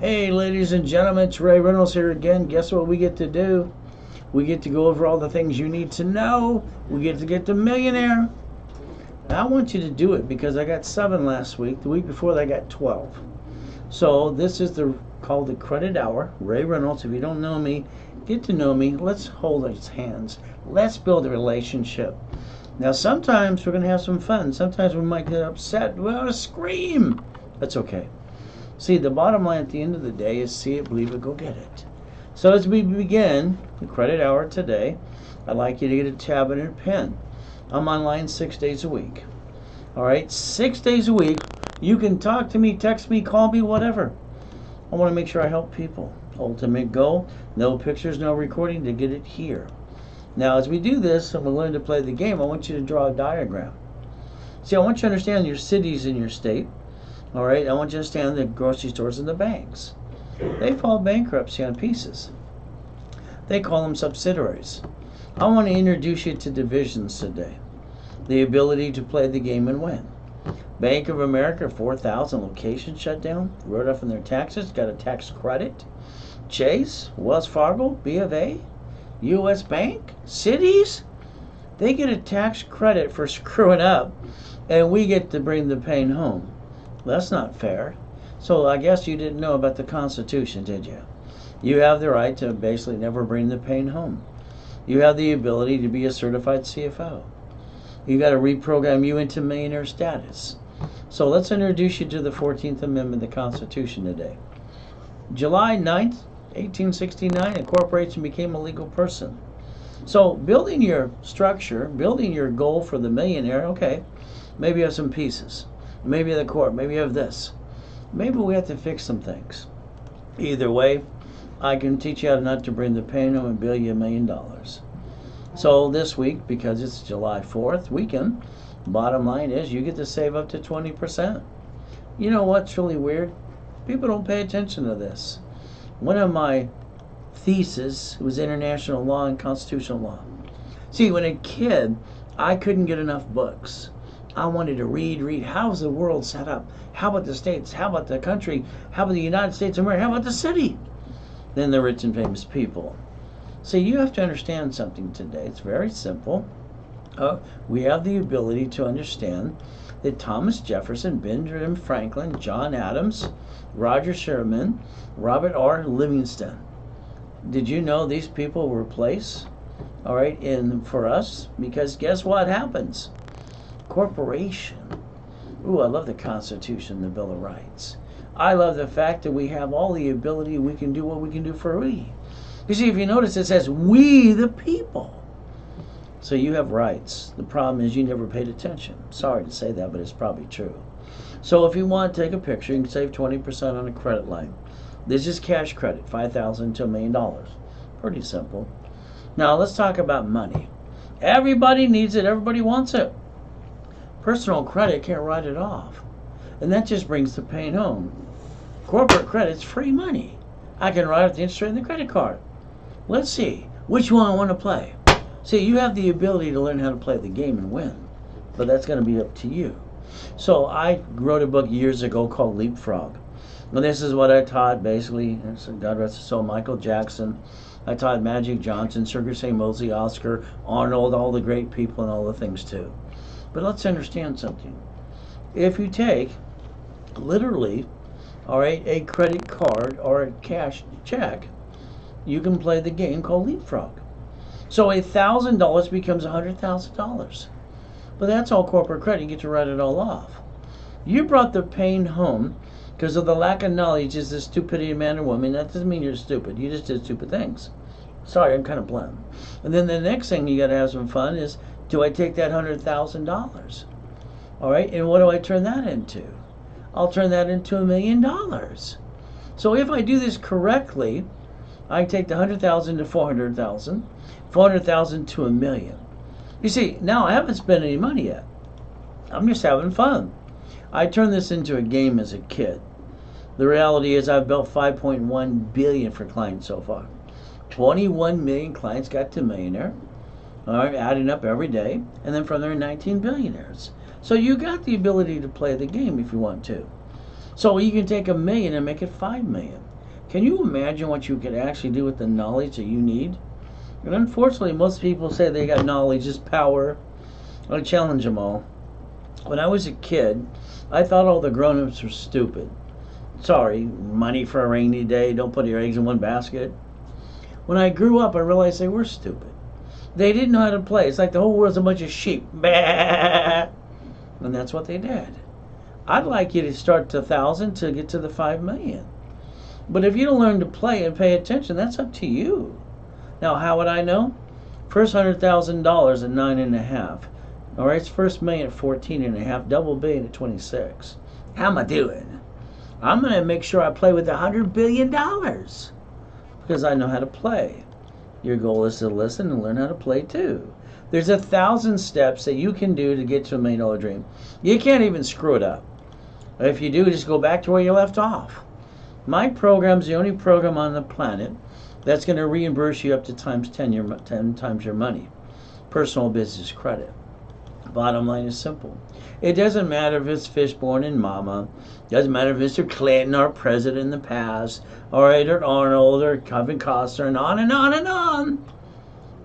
Hey, ladies and gentlemen, it's Ray Reynolds here again. Guess what we get to do? We get to go over all the things you need to know. We get to get the millionaire. Now, I want you to do it because I got 7 last week. The week before that, I got 12. So this is called the Credit Hour. Ray Reynolds. If you don't know me, get to know me. Let's hold hands. Let's build a relationship. Now, sometimes we're going to have some fun. Sometimes we might get upset. We want to scream. That's okay. See, the bottom line at the end of the day is see it, believe it, go get it. So as we begin the Credit Hour today, I'd like you to get a tab and a pen. I'm online 6 days a week. All right, 6 days a week. You can talk to me, text me, call me, whatever. I want to make sure I help people. Ultimate goal, no pictures, no recording, to get it here. Now, as we do this, and we learn to play the game, I want you to draw a diagram. See, I want you to understand your cities and your state. All right, I want you to understand the grocery stores and the banks. They file bankruptcy on pieces. They call them subsidiaries. I want to introduce you to divisions today. The ability to play the game and win. Bank of America, 4,000 locations shut down, wrote off on their taxes, got a tax credit. Chase, Wells Fargo, B of A, U.S. Bank, cities, they get a tax credit for screwing up, and we get to bring the pain home. That's not fair. So I guess you didn't know about the Constitution, did you? You have the right to basically never bring the pain home. You have the ability to be a certified CFO. You got to reprogram you into millionaire status. So let's introduce you to the 14th Amendment of the Constitution today. July 9th, 1869, a corporation became a legal person. So building your structure, building your goal for the millionaire, okay, maybe you have some pieces. Maybe the court, maybe you have this. Maybe we have to fix some things. Either way, I can teach you how not to bring the pain home and bill you $1 million. So this week, because it's July 4th weekend, bottom line is you get to save up to 20%. You know what's really weird? People don't pay attention to this. One of my theses was international law and constitutional law. See, when a kid, I couldn't get enough books. I wanted to read. How's the world set up? How about the states? How about the country? How about the United States of America? How about the city? Then the rich and famous people. So you have to understand something today. It's very simple. We have the ability to understand that Thomas Jefferson, Benjamin Franklin, John Adams, Roger Sherman, Robert R. Livingston. Did you know these people were placed, all right, for us? Because guess what happens? Corporation. Ooh, I love the Constitution, the Bill of Rights. I love the fact that we have all the ability, we can do what we can do for we. You see, if you notice, it says, we the people. So you have rights. The problem is you never paid attention. Sorry to say that, but it's probably true. So if you want to take a picture, you can save 20% on a credit line. This is cash credit, $5,000 to $1 million. Pretty simple. Now let's talk about money. Everybody needs it. Everybody wants it. Personal credit can't write it off. And that just brings the pain home. Corporate credit's free money. I can write off the interest rate on the credit card. Let's see which one I want to play. See, you have the ability to learn how to play the game and win, but that's going to be up to you. So I wrote a book years ago called Leapfrog. And this is what I taught basically, God rest his soul, Michael Jackson. I taught Magic Johnson, Sugar Ray Mosley, Oscar, Arnold, all the great people and all the things too. But let's understand something. If you take, literally, all right, a credit card or a cash check, you can play the game called Leapfrog. So $1,000 becomes $100,000. But that's all corporate credit. You get to write it all off. You brought the pain home because of the lack of knowledge is the stupidity of man or woman. That doesn't mean you're stupid. You just did stupid things. Sorry, I'm kind of blunt. And then the next thing you got to have some fun is, do I take that $100,000? All right, and what do I turn that into? I'll turn that into $1 million. So if I do this correctly, I take the 100,000 to 400,000, 400,000 to $1 million. You see, now I haven't spent any money yet. I'm just having fun. I turned this into a game as a kid. The reality is I've built 5.1 billion for clients so far. 21 million clients got to millionaire. All right, adding up every day, and then from there 19 billionaires. So you got the ability to play the game if you want to. So you can take $1 million and make it $5 million. Can you imagine what you could actually do with the knowledge that you need? And unfortunately, most people say they got knowledge is power. I challenge them all. When I was a kid, I thought all the grown-ups were stupid. Sorry, money for a rainy day, don't put your eggs in one basket. When I grew up, I realized they were stupid. They didn't know how to play. It's like the whole world's a bunch of sheep. Bah! And that's what they did. I'd like you to start to 1,000 to get to the 5 million. But if you don't learn to play and pay attention, that's up to you. Now, how would I know? First $100,000 at 9.5. All right, it's first million at 14.5, double billion at 26. How am I doing? I'm going to make sure I play with $100 billion because I know how to play. Your goal is to listen and learn how to play too. There's 1,000 steps that you can do to get to $1 million dream. You can't even screw it up. If you do, just go back to where you left off. My program's the only program on the planet that's going to reimburse you up to times 10 times your money. Personal business credit. Bottom line is simple. It doesn't matter if it's Fishborn and Mama. It doesn't matter if Mr. Clinton, our president in the past, or Edward Arnold, or Kevin Costner, and on and on and on.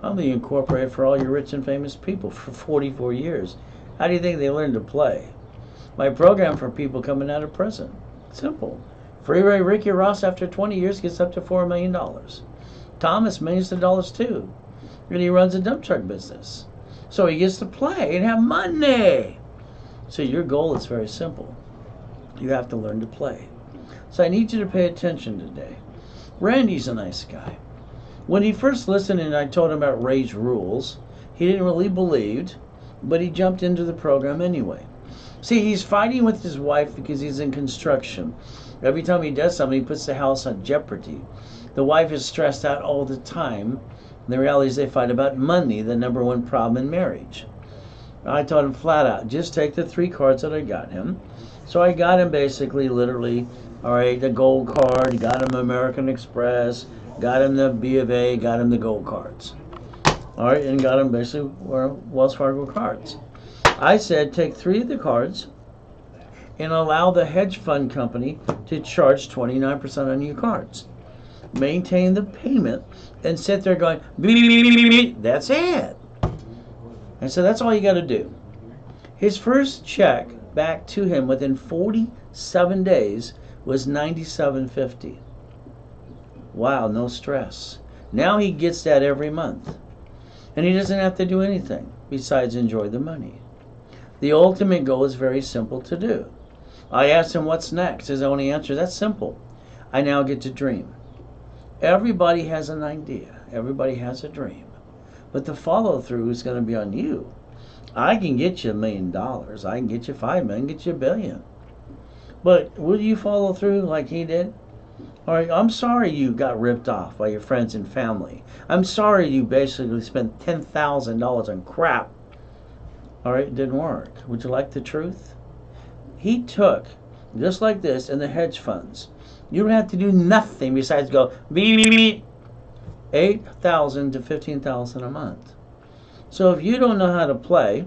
I'm the incorporated for all your rich and famous people for 44 years. How do you think they learned to play? My program for people coming out of prison. Simple. Freeway Ricky Ross, after 20 years, gets up to $4 million. Thomas, millions of dollars too. And he runs a dump truck business. So he gets to play and have money. So your goal is very simple. You have to learn to play. So I need you to pay attention today. Randy's a nice guy. When he first listened and I told him about Ray's rules, he didn't really believe, but he jumped into the program anyway. See, he's fighting with his wife because he's in construction. Every time he does something, he puts the house on jeopardy. The wife is stressed out all the time. The reality is they fight about money, the #1 problem in marriage. I told him flat out, just take the 3 cards that I got him. So I got him basically, literally, all right, the gold card, got him American Express, got him the B of A, got him the gold cards. All right, and got him basically Wells Fargo cards. I said, take 3 of the cards and allow the hedge fund company to charge 29% on your cards. Maintain the payment and sit there going, beep, beep, beep, beep, beep. That's it. And so that's all you got to do. His first check back to him within 47 days was $97.50. Wow, no stress. Now he gets that every month. And he doesn't have to do anything besides enjoy the money. The ultimate goal is very simple to do. I asked him what's next. His only answer, that's simple. I now get to dream. Everybody has an idea. Everybody has a dream. But the follow through is going to be on you. I can get you $1 million. I can get you 5 million, get you $1 billion. But will you follow through like he did? All right, I'm sorry you got ripped off by your friends and family. I'm sorry you basically spent $10,000 on crap. All right, it didn't work. Would you like the truth? He took, just like this, in the hedge funds. You don't have to do nothing besides go, beep, beep, beep, $8,000 to $15,000 a month. So if you don't know how to play,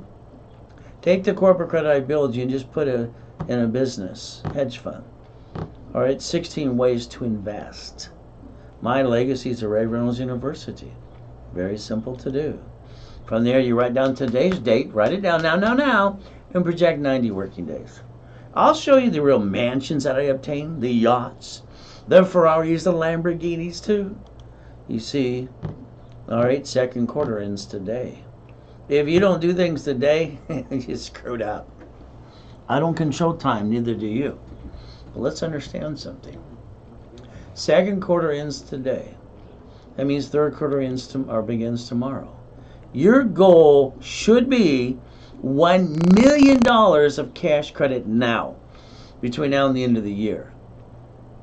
take the corporate credit I build you and just put it in a business, hedge fund. All right, 16 ways to invest. My legacy is at Ray Reynolds University. Very simple to do. From there, you write down today's date, write it down now, and project 90 working days. I'll show you the real mansions that I obtained, the yachts, the Ferraris, the Lamborghinis too. You see, all right, second quarter ends today. If you don't do things today, you're screwed up. I don't control time, neither do you. But let's understand something. Second quarter ends today. That means third quarter begins tomorrow. Your goal should be $1 million of cash credit now, between now and the end of the year.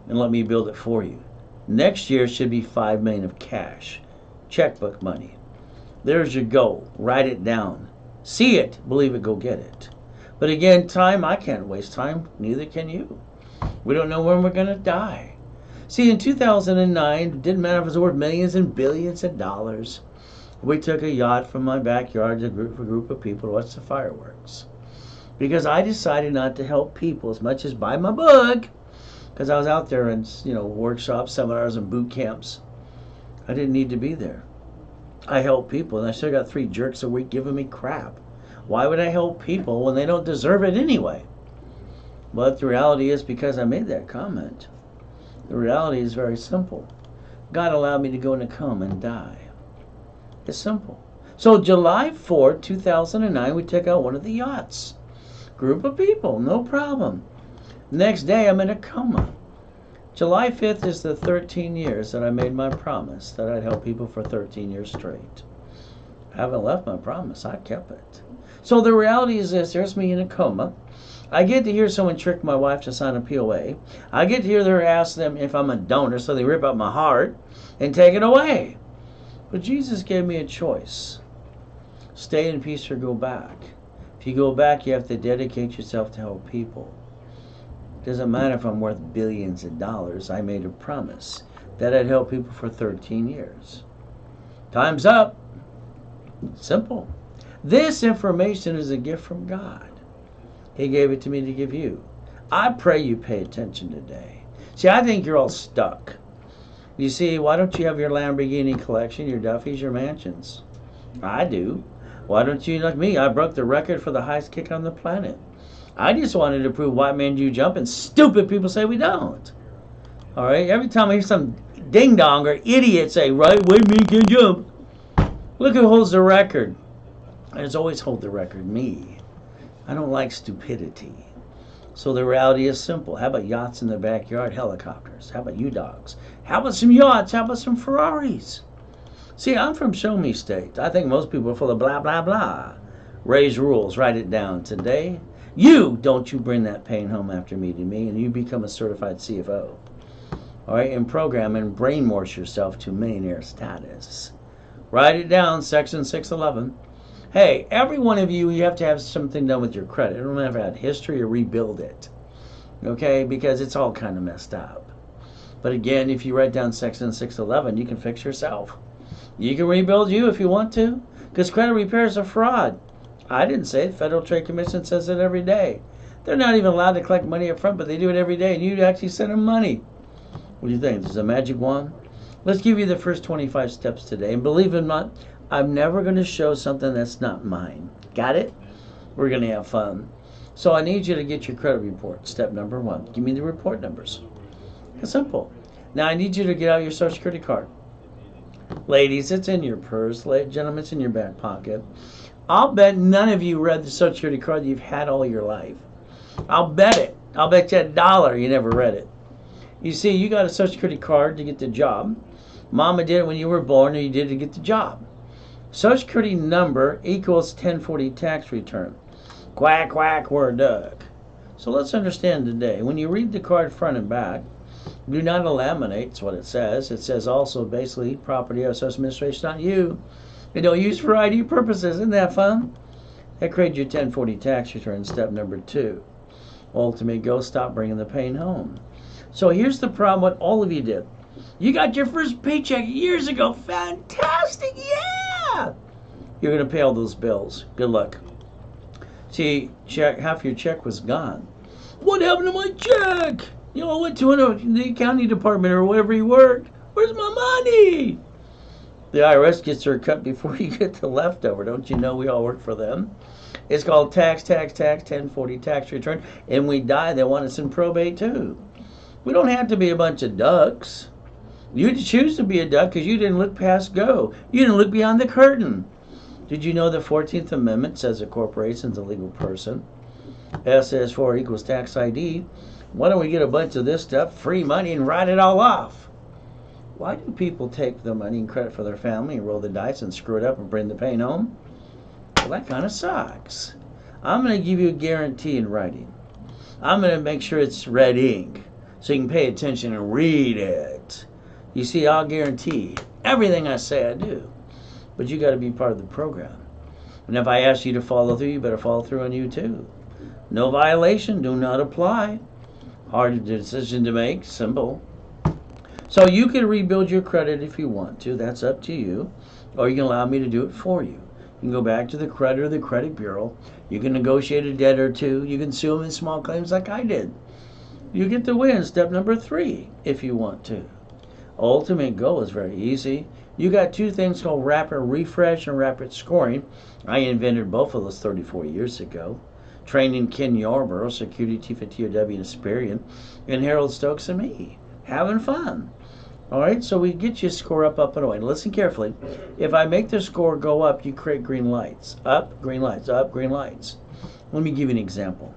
And let me build it for you. Next year should be $5 million of cash, checkbook money. There's your goal. Write it down. See it, believe it, go get it. But again, time, I can't waste time. Neither can you. We don't know when we're going to die. See, in 2009, it didn't matter if it was worth millions and billions of dollars. We took a yacht from my backyard to a group of people to watch the fireworks. because I decided not to help people as much as buy my book, because I was out there in, workshops, seminars, and boot camps. I didn't need to be there. I help people, and I still got 3 jerks a week giving me crap. Why would I help people when they don't deserve it anyway? But the reality is, because I made that comment, the reality is very simple. God allowed me to go in a coma and die. It's simple. So July 4th, 2009, we took out one of the yachts. Group of people, no problem. Next day, I'm in a coma. July 5th is the 13 years that I made my promise that I'd help people for 13 years straight. I haven't left my promise. I kept it. So the reality is this. There's me in a coma. I get to hear someone trick my wife to sign a POA. I get to hear her ask them if I'm a donor, so they rip out my heart and take it away. But Jesus gave me a choice. Stay in peace or go back. If you go back, you have to dedicate yourself to help people. It doesn't matter if I'm worth billions of dollars. I made a promise that I'd help people for 13 years. Time's up. Simple. This information is a gift from God. He gave it to me to give you. I pray you pay attention today. See, I think you're all stuck. You see, why don't you have your Lamborghini collection, your Duffys, your mansions? I do. Why don't you, like me? I broke the record for the highest kick on the planet. I just wanted to prove white men do jump, and stupid people say we don't. All right? Every time I hear some ding-dong or idiot say, right, white men can't jump. Look who holds the record. There's always hold the record, me. I don't like stupidity. So the reality is simple. How about yachts in the backyard, helicopters? How about you dogs? How about some yachts? How about some Ferraris? See, I'm from Show Me State. I think most people are full of blah, blah, blah. Ray's rules. Write it down today. Don't you bring that pain home after meeting me, and you become a certified CFO. All right, and program and brainwash yourself to millionaire status. Write it down, section 611. Hey, every one of you have to have something done with your credit. You don't have to have history or rebuild it. Okay, because it's all kind of messed up. But again, if you write down section 611, you can fix yourself. You can rebuild you if you want to, because credit repair is a fraud. I didn't say it. Federal Trade Commission says it every day. They're not even allowed to collect money up front, but they do it every day, and you actually send them money. What do you think? There's a magic wand? Let's give you the first 25 steps today. And believe it or not, I'm never going to show something that's not mine. Got it? We're going to have fun. So I need you to get your credit report. Step number 1. Give me the report numbers. It's simple. Now I need you to get out your Social Security card. Ladies, it's in your purse. Gentlemen, it's in your back pocket. I'll bet none of you read the Social Security card you've had all your life. I'll bet it. I'll bet you $1 you never read it. You see, you got a Social Security card to get the job. Mama did it when you were born, or you did it to get the job. Social Security number equals 1040 tax return. Quack, quack, we're a duck. So let's understand today. When you read the card front and back, do not laminate. That's what it says. It says also basically property of Social Administration, not you. They don't use for ID purposes. Isn't that fun? That creates your 1040 tax return. Step number 2. Ultimate goal, stop bringing the pain home. So here's the problem what all of you did. You got your first paycheck years ago. Fantastic, yeah! You're going to pay all those bills. Good luck. See, half your check was gone. What happened to my check? I went to the accounting department or wherever you worked. Where's my money? The IRS gets their cut before you get the leftover. Don't you know we all work for them? It's called tax, 1040 tax return. And we die, they want us in probate too. We don't have to be a bunch of ducks. You choose to be a duck because you didn't look past go. You didn't look beyond the curtain. Did you know the 14th Amendment says a corporation's a legal person? S says 4 equals tax ID. Why don't we get a bunch of this stuff, free money, and write it all off? Why do people take the money and credit for their family and roll the dice and screw it up and bring the pain home? Well, that kind of sucks. I'm going to give you a guarantee in writing. I'm going to make sure it's red ink so you can pay attention and read it. You see, I'll guarantee everything I say I do. But you got to be part of the program. And if I ask you to follow through, you better follow through on you too. No violation, do not apply. Hard decision to make, simple. So you can rebuild your credit if you want to. That's up to you. Or you can allow me to do it for you. can go back to the creditor, the credit bureau. You can negotiate a debt or two. You can sue them in small claims like I did. You get to win step number 3 if you want to. Ultimate goal is very easy. You got 2 things called rapid refresh and rapid scoring. I invented both of those 34 years ago. Training Ken Yarborough, security chief at TOW and Asperian, and Harold Stokes and me. Having fun. Alright, so we get you score up, and away. And listen carefully. If I make the score go up, you create green lights. Up, green lights, up, green lights. Let me give you an example.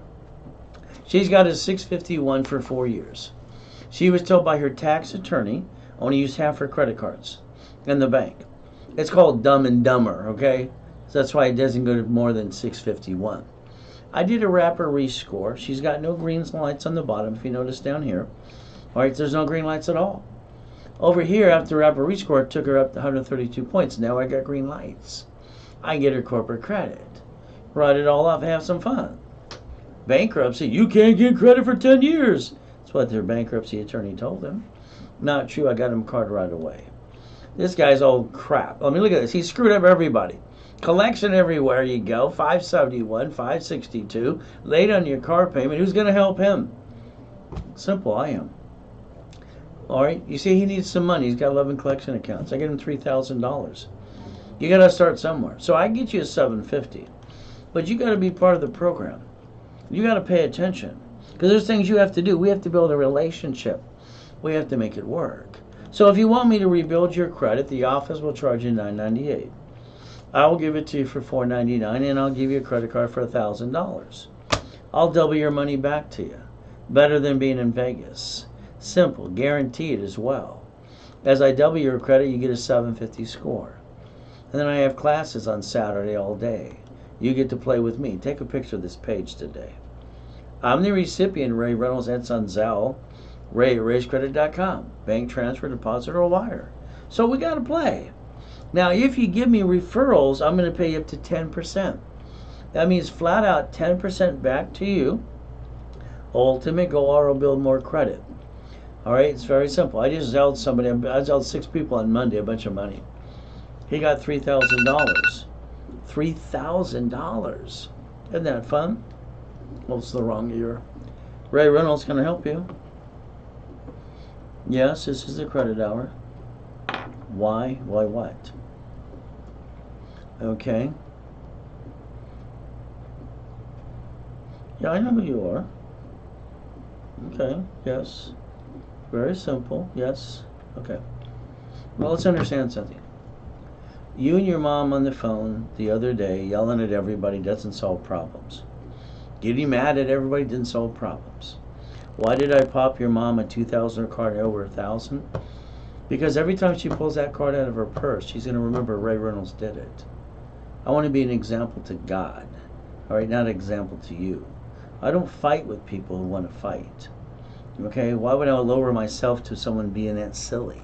She's got a 651 for 4 years. She was told by her tax attorney only use half her credit cards in the bank. It's called Dumb and Dumber, okay? So that's why it doesn't go to more than 651. I did a rapid rescore. She's got no green lights on the bottom, if you notice down here. Alright, there's no green lights at all. Over here, after rapid rescore, it took her up to 132 points. Now I got green lights. I get her corporate credit. Write it all off, have some fun. Bankruptcy, you can't get credit for 10 years. That's what their bankruptcy attorney told them. Not true, I got him card right away. This guy's old crap. I mean, look at this. He screwed up everybody. Collection everywhere you go. 571, 562. Late on your car payment. Who's going to help him? Simple, I am. Alright, you see, he needs some money. He's got 11 collection accounts. I get him $3,000. You got to start somewhere. So I get you a $750. But you got to be part of the program. You got to pay attention. Because there's things you have to do. We have to build a relationship. We have to make it work. So if you want me to rebuild your credit, the office will charge you $998. I will give it to you for $499, and I'll give you a credit card for $1,000. I'll double your money back to you. Better than being in Vegas. Simple, guaranteed as well. As I double your credit, you get a 750 score. And then I have classes on Saturday all day. You get to play with me. Take a picture of this page today. I'm the recipient, Ray Reynolds, and on Zelle. Ray at raisecredit.com. Bank transfer, deposit, or wire. So we got to play. Now, if you give me referrals, I'm going to pay you up to 10%. That means flat out 10% back to you. Ultimate goal, or build more credit. All right, it's very simple. I just Zelled somebody. I Zelled 6 people on Monday, a bunch of money. He got $3,000. $3,000. Isn't that fun? Well, it's the wrong year. Ray Reynolds, can I help you? Yes, this is the credit hour. Why? Why what? Okay. Yeah, I know who you are. Okay, yes. Very simple, yes. Okay. Well, let's understand something. You and your mom on the phone the other day yelling at everybody doesn't solve problems. Getting mad at everybody didn't solve problems. Why did I pop your mom a $2,000 card over $1,000? Because every time she pulls that card out of her purse, she's going to remember Ray Reynolds did it. I want to be an example to God, all right, not an example to you. I don't fight with people who want to fight. Okay, why would I lower myself to someone being that silly?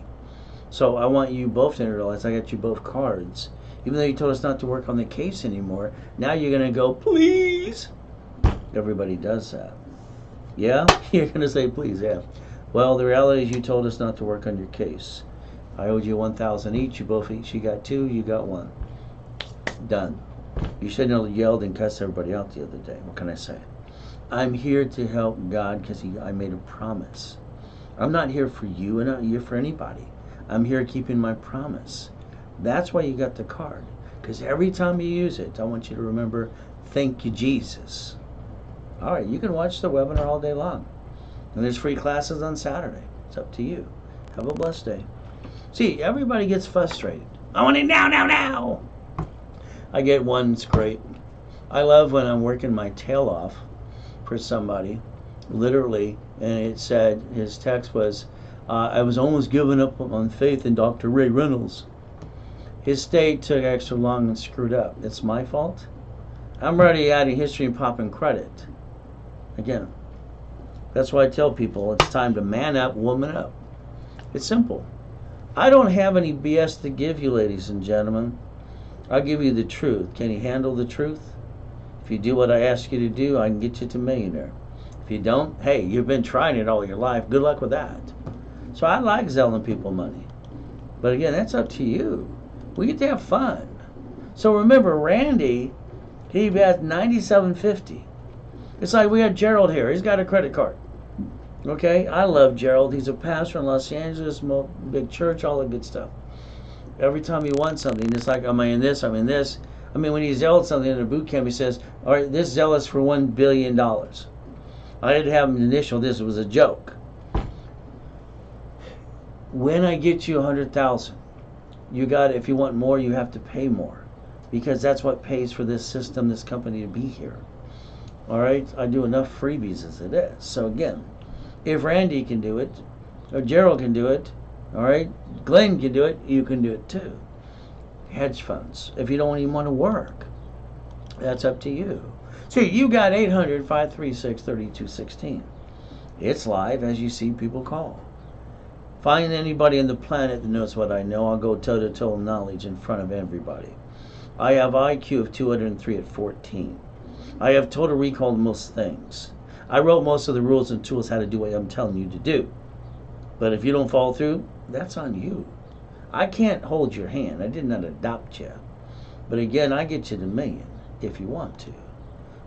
So I want you both to realize I got you both cards. Even though you told us not to work on the case anymore, now you're going to go, please. Everybody does that. Yeah? You're going to say, please, yeah. Well, the reality is you told us not to work on your case. I owed you $1,000 each. You both each. You got 2. You got 1. Done. You shouldn't have yelled and cussed everybody out the other day. What can I say? I'm here to help God because I made a promise. I'm not here for you. I'm not here for anybody. I'm here keeping my promise. That's why you got the card. Because every time you use it, I want you to remember, thank you, Jesus. All right, you can watch the webinar all day long. And there's free classes on Saturday. It's up to you. Have a blessed day. See, everybody gets frustrated. I want it now, now, now. I get one, it's great. I love when I'm working my tail off for somebody, literally, and it said, his text was, I was almost giving up on faith in Dr. Ray Reynolds. His stay took extra long and screwed up. It's my fault? I'm already adding history and popping credit. Again, that's why I tell people it's time to man up, woman up. It's simple. I don't have any BS to give you, ladies and gentlemen. I'll give you the truth. Can you handle the truth? If you do what I ask you to do, I can get you to millionaire. If you don't, hey, you've been trying it all your life. Good luck with that. So I like selling people money. But again, that's up to you. We get to have fun. So remember, Randy, he has 9750. It's like we got Gerald here. He's got a credit card. Okay, I love Gerald. He's a pastor in Los Angeles, big church, all the good stuff. Every time he wants something, it's like, am I in this? I'm in this. I mean, when he zealots something in a boot camp, he says, all right, this zealous for $1 billion. I didn't have him initial this. It was a joke. When I get you 100,000, you got, if you want more, you have to pay more, because that's what pays for this system, this company to be here. All right, I do enough freebies as it is. So again, if Randy can do it, or Gerald can do it, all right, Glenn can do it, you can do it too. Hedge funds, if you don't even want to work, that's up to you. So you got 800-536-3216. It's live, as you see people call. Find anybody on the planet that knows what I know. I'll go toe-to-toe knowledge in front of everybody. I have IQ of 203 at 14. I have total recall on most things. I wrote most of the rules and tools how to do what I'm telling you to do. But if you don't follow through, that's on you. I can't hold your hand. I did not adopt you. But again, I get you to $1 million if you want to.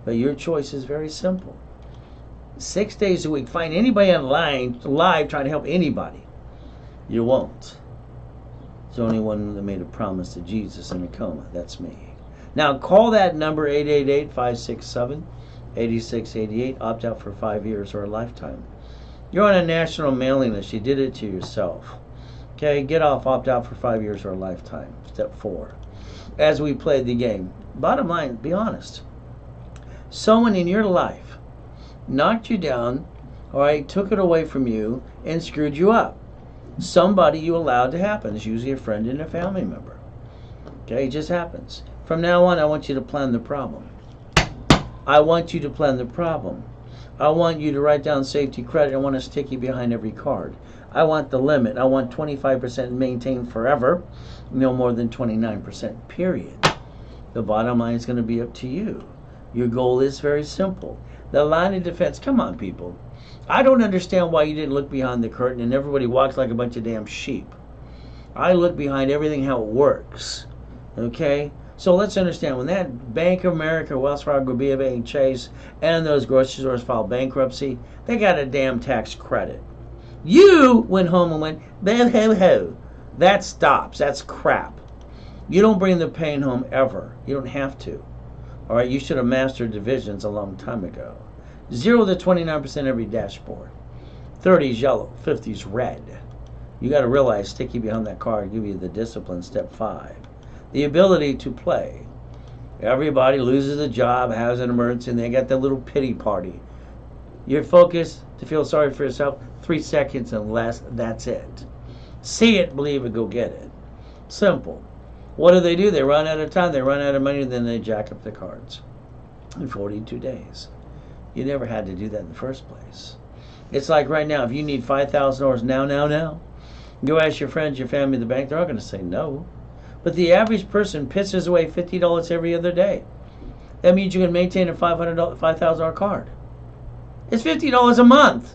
But your choice is very simple. 6 days a week. Find anybody online live trying to help anybody. You won't. There's only one that made a promise to Jesus in a coma. That's me. Now call that number, 888-567-8688. Opt out for 5 years or a lifetime. You're on a national mailing list. You did it to yourself. Okay, get off, opt out for 5 years or a lifetime. Step 4. As we played the game. Bottom line, be honest. Someone in your life knocked you down, all right, took it away from you, and screwed you up. Somebody you allowed to happen. It's usually a friend and a family member. Okay, it just happens. From now on, I want you to plan the problem. I want you to plan the problem. I want you to write down safety credit. I want to stick you behind every card. I want the limit. I want 25% maintained forever. No more than 29%, period. The bottom line is going to be up to you. Your goal is very simple. The line of defense. Come on, people. I don't understand why you didn't look behind the curtain and everybody walks like a bunch of damn sheep. I look behind everything, how it works. Okay? So let's understand, when that Bank of America, Wells Fargo, B of A, and Chase, and those grocery stores filed bankruptcy, they got a damn tax credit. You went home and went, boo-hoo-hoo. That stops. That's crap. You don't bring the pain home ever. You don't have to. All right, you should have mastered divisions a long time ago. 0 to 29% every dashboard. 30 is yellow, 50 is red. You got to realize, stick you behind that card, give you the discipline, step 5. The ability to play. Everybody loses a job, has an emergency, and they got that little pity party. You're focused to feel sorry for yourself, 3 seconds and less, that's it. See it, believe it, go get it. Simple. What do? They run out of time, they run out of money, then they jack up the cards. In 42 days. You never had to do that in the first place. It's like right now, if you need $5,000 now, go ask your friends, your family, the bank, they're all going to say no. But the average person pisses away $50 every other day. That means you can maintain a $5,000 card. It's $50 a month.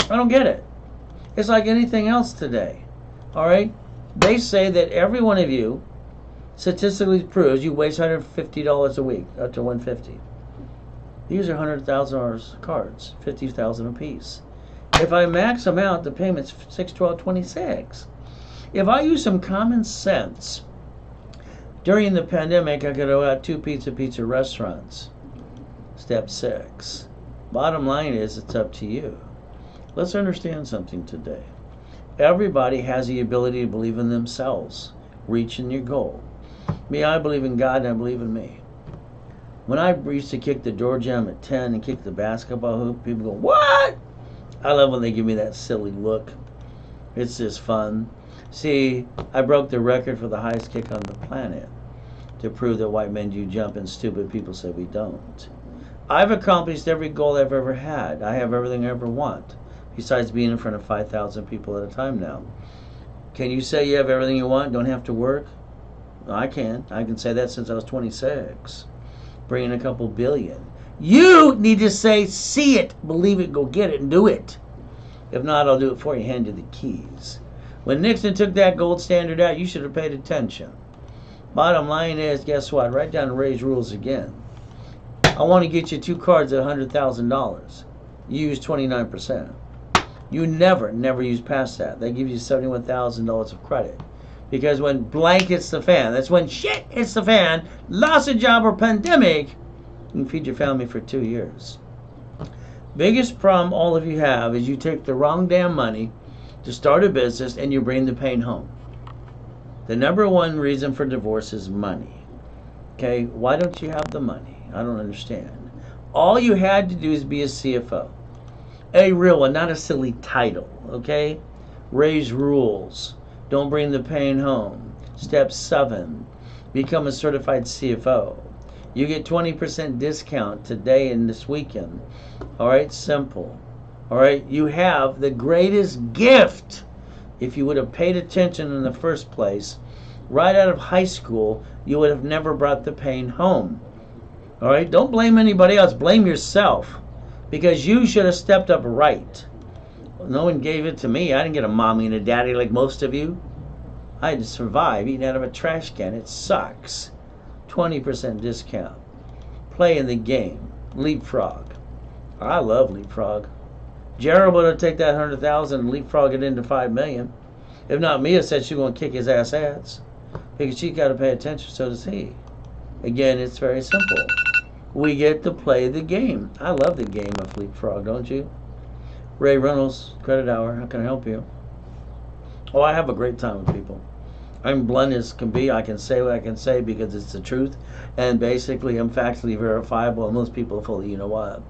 I don't get it. It's like anything else today. All right? They say that every one of you statistically proves you waste $150 a week, up to $150. These are $100,000 cards, $50,000 a piece. If I max them out, the payment's $6, $12, $26. If I use some common sense, during the pandemic, I could have got 2 pizza restaurants. Step 6. Bottom line is, it's up to you. Let's understand something today. Everybody has the ability to believe in themselves, reaching your goal. Me, I believe in God, and I believe in me. When I used to kick the door jam at 10 and kick the basketball hoop, people go, what? I love when they give me that silly look. It's just fun. See, I broke the record for the highest kick on the planet to prove that white men do jump and stupid people say we don't. I've accomplished every goal I've ever had. I have everything I ever want, besides being in front of 5,000 people at a time now. Can you say you have everything you want, don't have to work? I can. I can say that since I was 26. Bringing a couple billion. You need to say, see it, believe it, go get it, and do it. If not, I'll do it for you, hand you the keys. When Nixon took that gold standard out, you should have paid attention. Bottom line is, guess what? Write down Ray's rules again. I want to get you 2 cards at $100,000. You use 29%. You never use past that. They give you $71,000 of credit. Because when blank hits the fan, that's when shit hits the fan, lost a job or pandemic, you can feed your family for 2 years. Biggest problem all of you have is you take the wrong damn money to start a business and you bring the pain home. The number one reason for divorce is money. Okay, why don't you have the money? I don't understand. All you had to do is be a CFO. A real one, not a silly title, okay? Ray's rules. Don't bring the pain home. Step 7, become a certified CFO. You get 20% discount today and this weekend. All right, simple. All right, you have the greatest gift. If you would have paid attention in the first place, right out of high school, you would have never brought the pain home. All right, don't blame anybody else. Blame yourself. Because you should have stepped up right. No one gave it to me. I didn't get a mommy and a daddy like most of you. I had to survive eating out of a trash can. It sucks. 20% discount. Play in the game. Leapfrog. I love Leapfrog. Jared would have taken that 100,000 and leapfrog it into 5 million. If not, Mia said she's going to kick his ass. Because she got to pay attention, so does he. Again, it's very simple. We get to play the game. I love the game of Leapfrog, don't you? Ray Reynolds, Credit Hour. How can I help you? Oh, I have a great time with people. I'm blunt as can be. I can say what I can say because it's the truth. And basically, I'm factually verifiable. And most people are full of, you know what?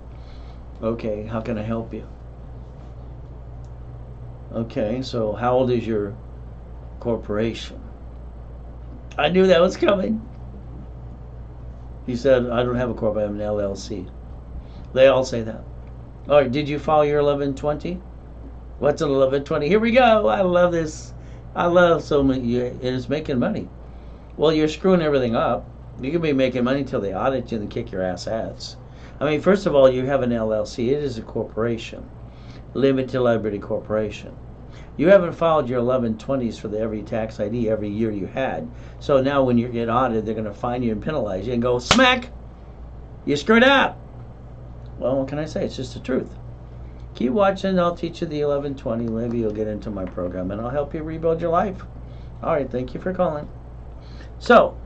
Okay, how can I help you? Okay, so how old is your corporation? I knew that was coming. He said, I don't have a corp, I have an LLC. They all say that. All right, did you file your 1120? What's an 1120? Here we go. I love this. I love so many. It's making money. Well, you're screwing everything up. You can be making money until they audit you and kick your ass. I mean, first of all, you have an LLC. It is a corporation. Limited Liability Corporation. You haven't filed your 1120s for every tax ID every year you had. So now when you get audited, they're going to fine you and penalize you and go, smack, you screwed up. Well, what can I say? It's just the truth. Keep watching. I'll teach you the 1120. Maybe you'll get into my program and I'll help you rebuild your life. All right, thank you for calling. So,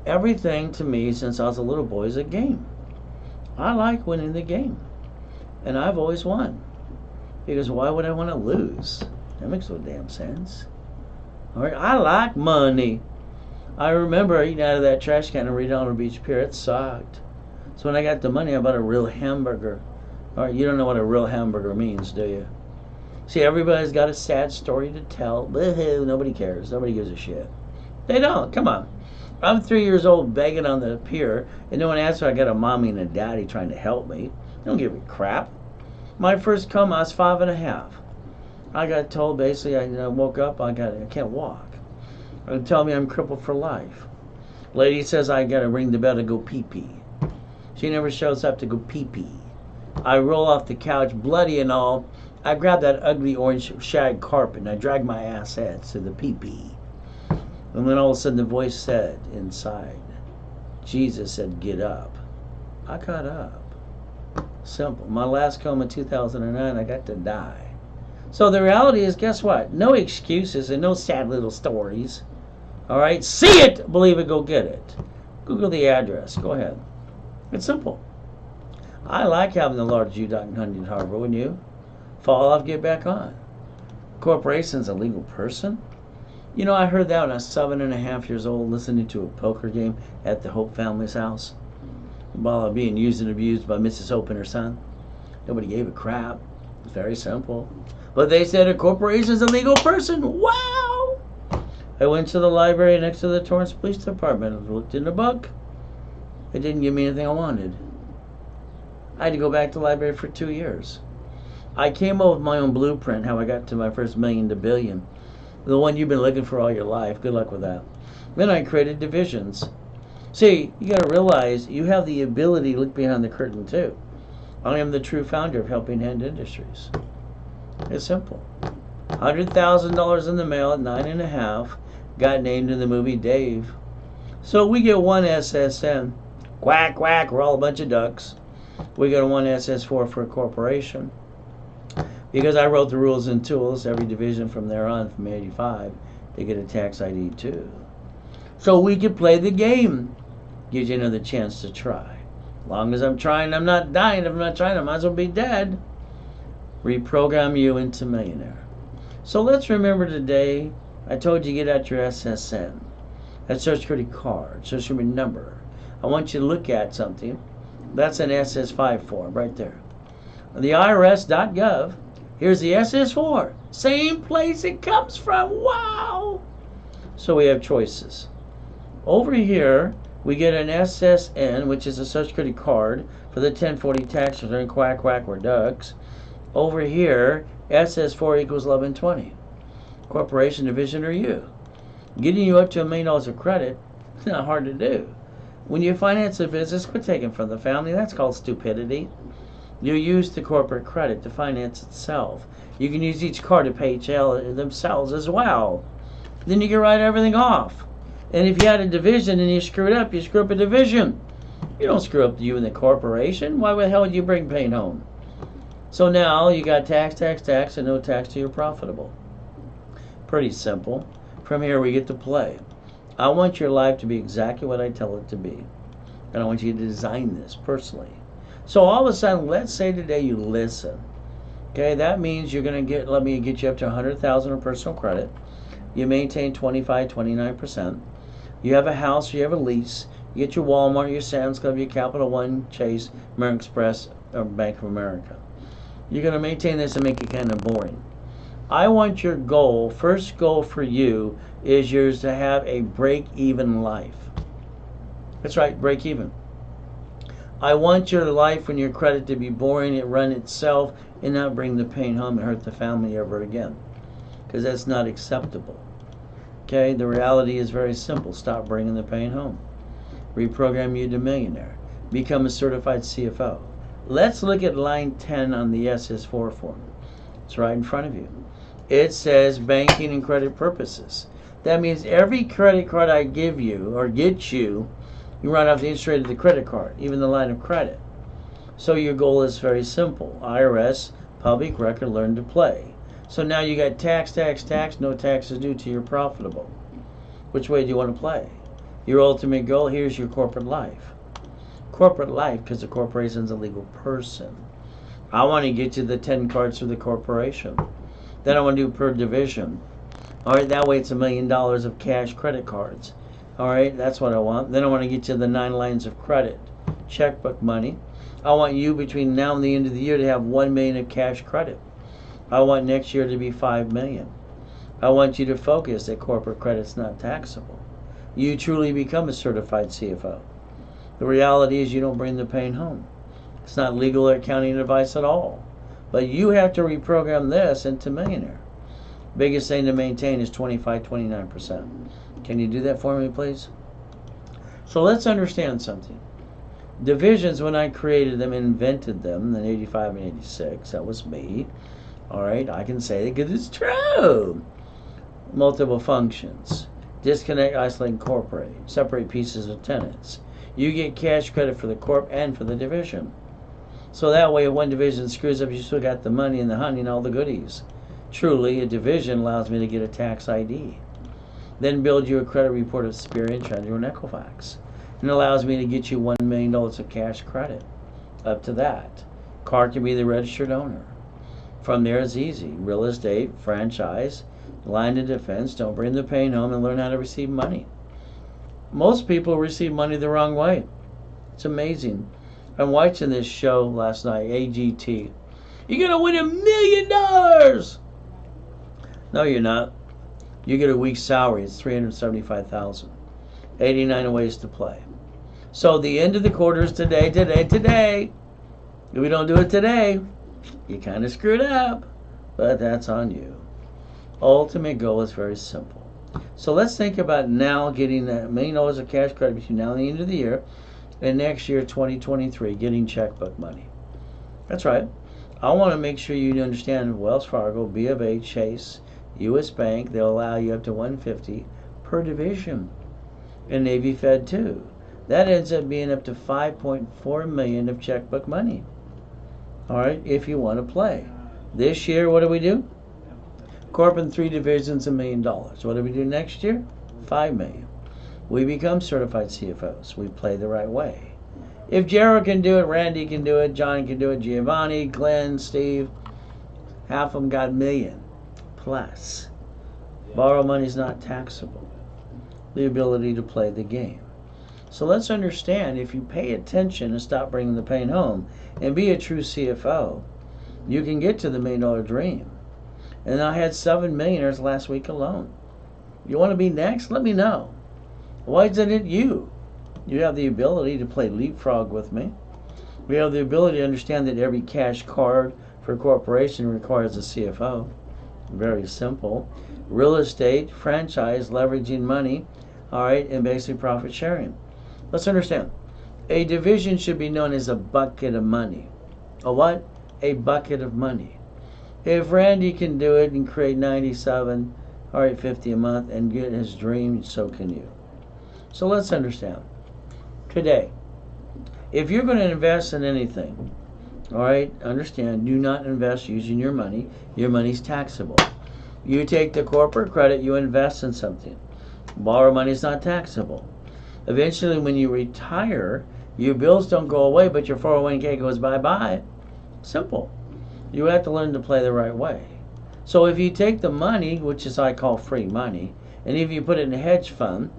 everything to me since I was a little boy is a game. I like winning the game. And I've always won. Because why would I want to lose? That makes no damn sense. All right, I like money. I remember eating out of that trash can in Redondo Beach Pier. It sucked. So when I got the money, I bought a real hamburger. All right, you don't know what a real hamburger means, do you? See, everybody's got a sad story to tell. Boo-hoo, nobody cares. Nobody gives a shit. They don't. Come on. I'm 3 years old begging on the pier, and no one asks if I got a mommy and a daddy trying to help me. They don't give a crap. My first come, I was 5.5. I got told basically, I woke up, I can't walk. They tell me I'm crippled for life. Lady says I got to ring the bell to go pee-pee. She never shows up to go pee-pee. I roll off the couch, bloody and all. I grab that ugly orange shag carpet and I drag my ass head to the pee-pee. And then all of a sudden the voice said inside, Jesus said, get up. I got up. Simple. My last come in 2009, I got to die. So the reality is, guess what? No excuses and no sad little stories. All right? See it, believe it, go get it. Google the address. Go ahead. It's simple. I like having the large U-Dock in Huntington Harbor, wouldn't you? Fall off, get back on. Corporation's a legal person? You know, I heard that when I was 7.5 years old listening to a poker game at the Hope family's house while being used and abused by Mrs. Hope and her son. Nobody gave a crap. It's very simple. But they said a corporation is a legal person. Wow! I went to the library next to the Torrance Police Department and looked in the book. It didn't give me anything I wanted. I had to go back to the library for 2 years. I came up with my own blueprint, how I got to my first million to billion. The one you've been looking for all your life. Good luck with that. Then I created divisions. See, you got to realize you have the ability to look behind the curtain too. I am the true founder of Helping Hand Industries. It's simple. $100,000 in the mail at 9.5. got named in the movie Dave. So we get one SSN. Quack, quack, we're all a bunch of ducks. We got a one SS4 for a corporation. Because I wrote the rules and tools, every division from there on, from 85, they get a tax ID too. So we could play the game. Gives you another chance to try. As long as I'm trying, I'm not dying. If I'm not trying, I might as well be dead. Reprogram you into millionaire. So let's remember today, I told you get out your SSN. That's Social Security card, Social Security number. I want you to look at something. That's an SS5 form right there. The IRS.gov. Here's the SS4. Same place it comes from. Wow! So we have choices. Over here, we get an SSN, which is a Social Security card for the 1040 tax return. Quack, quack, we're ducks. Over here, SS4 equals 1120. Corporation, division, or you. Getting you up to $1 million of credit, it's not hard to do. When you finance a business, quit taking from the family. That's called stupidity. You use the corporate credit to finance itself. You can use each card to pay themselves as well. Then you can write everything off. And if you had a division and you screw up a division. You don't screw up you and the corporation. Why the hell would you bring pain home? So now you got tax, tax, tax, and no tax till you're profitable. Pretty simple. From here we get to play. I want your life to be exactly what I tell it to be. And I want you to design this personally. So all of a sudden, let's say today you listen. Okay, that means you're going to let me get you up to $100,000 of personal credit. You maintain 29%. You have a house, you have a lease. You get your Walmart, your Sam's Club, your Capital One, Chase, American Express, or Bank of America. You're going to maintain this and make it kind of boring. I want your goal, first goal for you, is yours to have a break-even life. That's right, break even. I want your life and your credit to be boring, it run itself, and not bring the pain home and hurt the family ever again. Because that's not acceptable. Okay, the reality is very simple. Stop bringing the pain home. Reprogram you to millionaire. Become a certified CFO. Let's look at line 10 on the SS4 form. It's right in front of you. It says banking and credit purposes. That means every credit card I give you or get you, you run off the interest rate of the credit card, even the line of credit. So your goal is very simple. IRS, public record, learn to play. So now you got tax, tax, tax, no taxes due till you're profitable. Which way do you want to play? Your ultimate goal, here's your corporate life. Corporate life, because the corporation's a legal person. I want to get you the 10 cards for the corporation. Then I want to do per division. All right, that way it's $1 million of cash credit cards. All right, that's what I want. Then I want to get you the 9 lines of credit, checkbook money. I want you between now and the end of the year to have $1 million of cash credit. I want next year to be $5 million. I want you to focus that corporate credit's not taxable. You truly become a certified CFO. The reality is you don't bring the pain home. It's not legal or accounting advice at all. But you have to reprogram this into millionaire. Biggest thing to maintain is 29%. Can you do that for me, please? So let's understand something. Divisions, when I created them, invented them in 85 and 86, that was me. All right, I can say it because it's true. Multiple functions. Disconnect, isolate, incorporate. Separate pieces of tenants. You get cash credit for the corp and for the division. So that way, if one division screws up, you still got the money and the honey and all the goodies. Truly, a division allows me to get a tax ID. Then build you a credit report of Experian, Treasury, and Equifax. And allows me to get you $1 million of cash credit. Up to that. Card can be the registered owner. From there, it's easy. Real estate, franchise, line of defense, don't bring the pain home, and learn how to receive money. Most people receive money the wrong way. It's amazing. I'm watching this show last night, AGT. You're going to win $1 million! No, you're not. You get a week's salary. It's $375,000. 89 ways to play. So the end of the quarter is today. If we don't do it today, you kind of screwed up. But that's on you. Ultimate goal is very simple. So let's think about now getting that $1 million of cash credit between now and the end of the year. And next year, 2023, getting checkbook money. That's right. I want to make sure you understand Wells Fargo, B of A, Chase, U.S. Bank, they'll allow you up to $150 per division. And Navy Fed too. That ends up being up to $5.4 million of checkbook money. All right, if you want to play. This year, what do? Corp in 3 divisions, $1 million. What do we do next year? $5 million. We become certified CFOs. We play the right way. If Jared can do it, Randy can do it, John can do it, Giovanni, Glenn, Steve, half of them got $1 million plus. Borrow money is not taxable. The ability to play the game. So let's understand, if you pay attention and stop bringing the pain home and be a true CFO, you can get to the $1 million dream. And I had 7 millionaires last week alone. You want to be next? Let me know. Why isn't it you? You have the ability to play leapfrog with me. We have the ability to understand that every cash card for a corporation requires a CFO. Very simple. Real estate, franchise, leveraging money, all right, and basic profit sharing. Let's understand. A division should be known as a bucket of money. A what? A bucket of money. If Randy can do it and create 97, all right, 50 a month and get his dream, so can you. So let's understand. Today, if you're going to invest in anything, all right, understand, do not invest using your money. Your money's taxable. You take the corporate credit, you invest in something. Borrow money is not taxable. Eventually, when you retire, your bills don't go away, but your 401k goes bye-bye. Simple. You have to learn to play the right way. So if you take the money, which is I call free money, and if you put it in a hedge fund,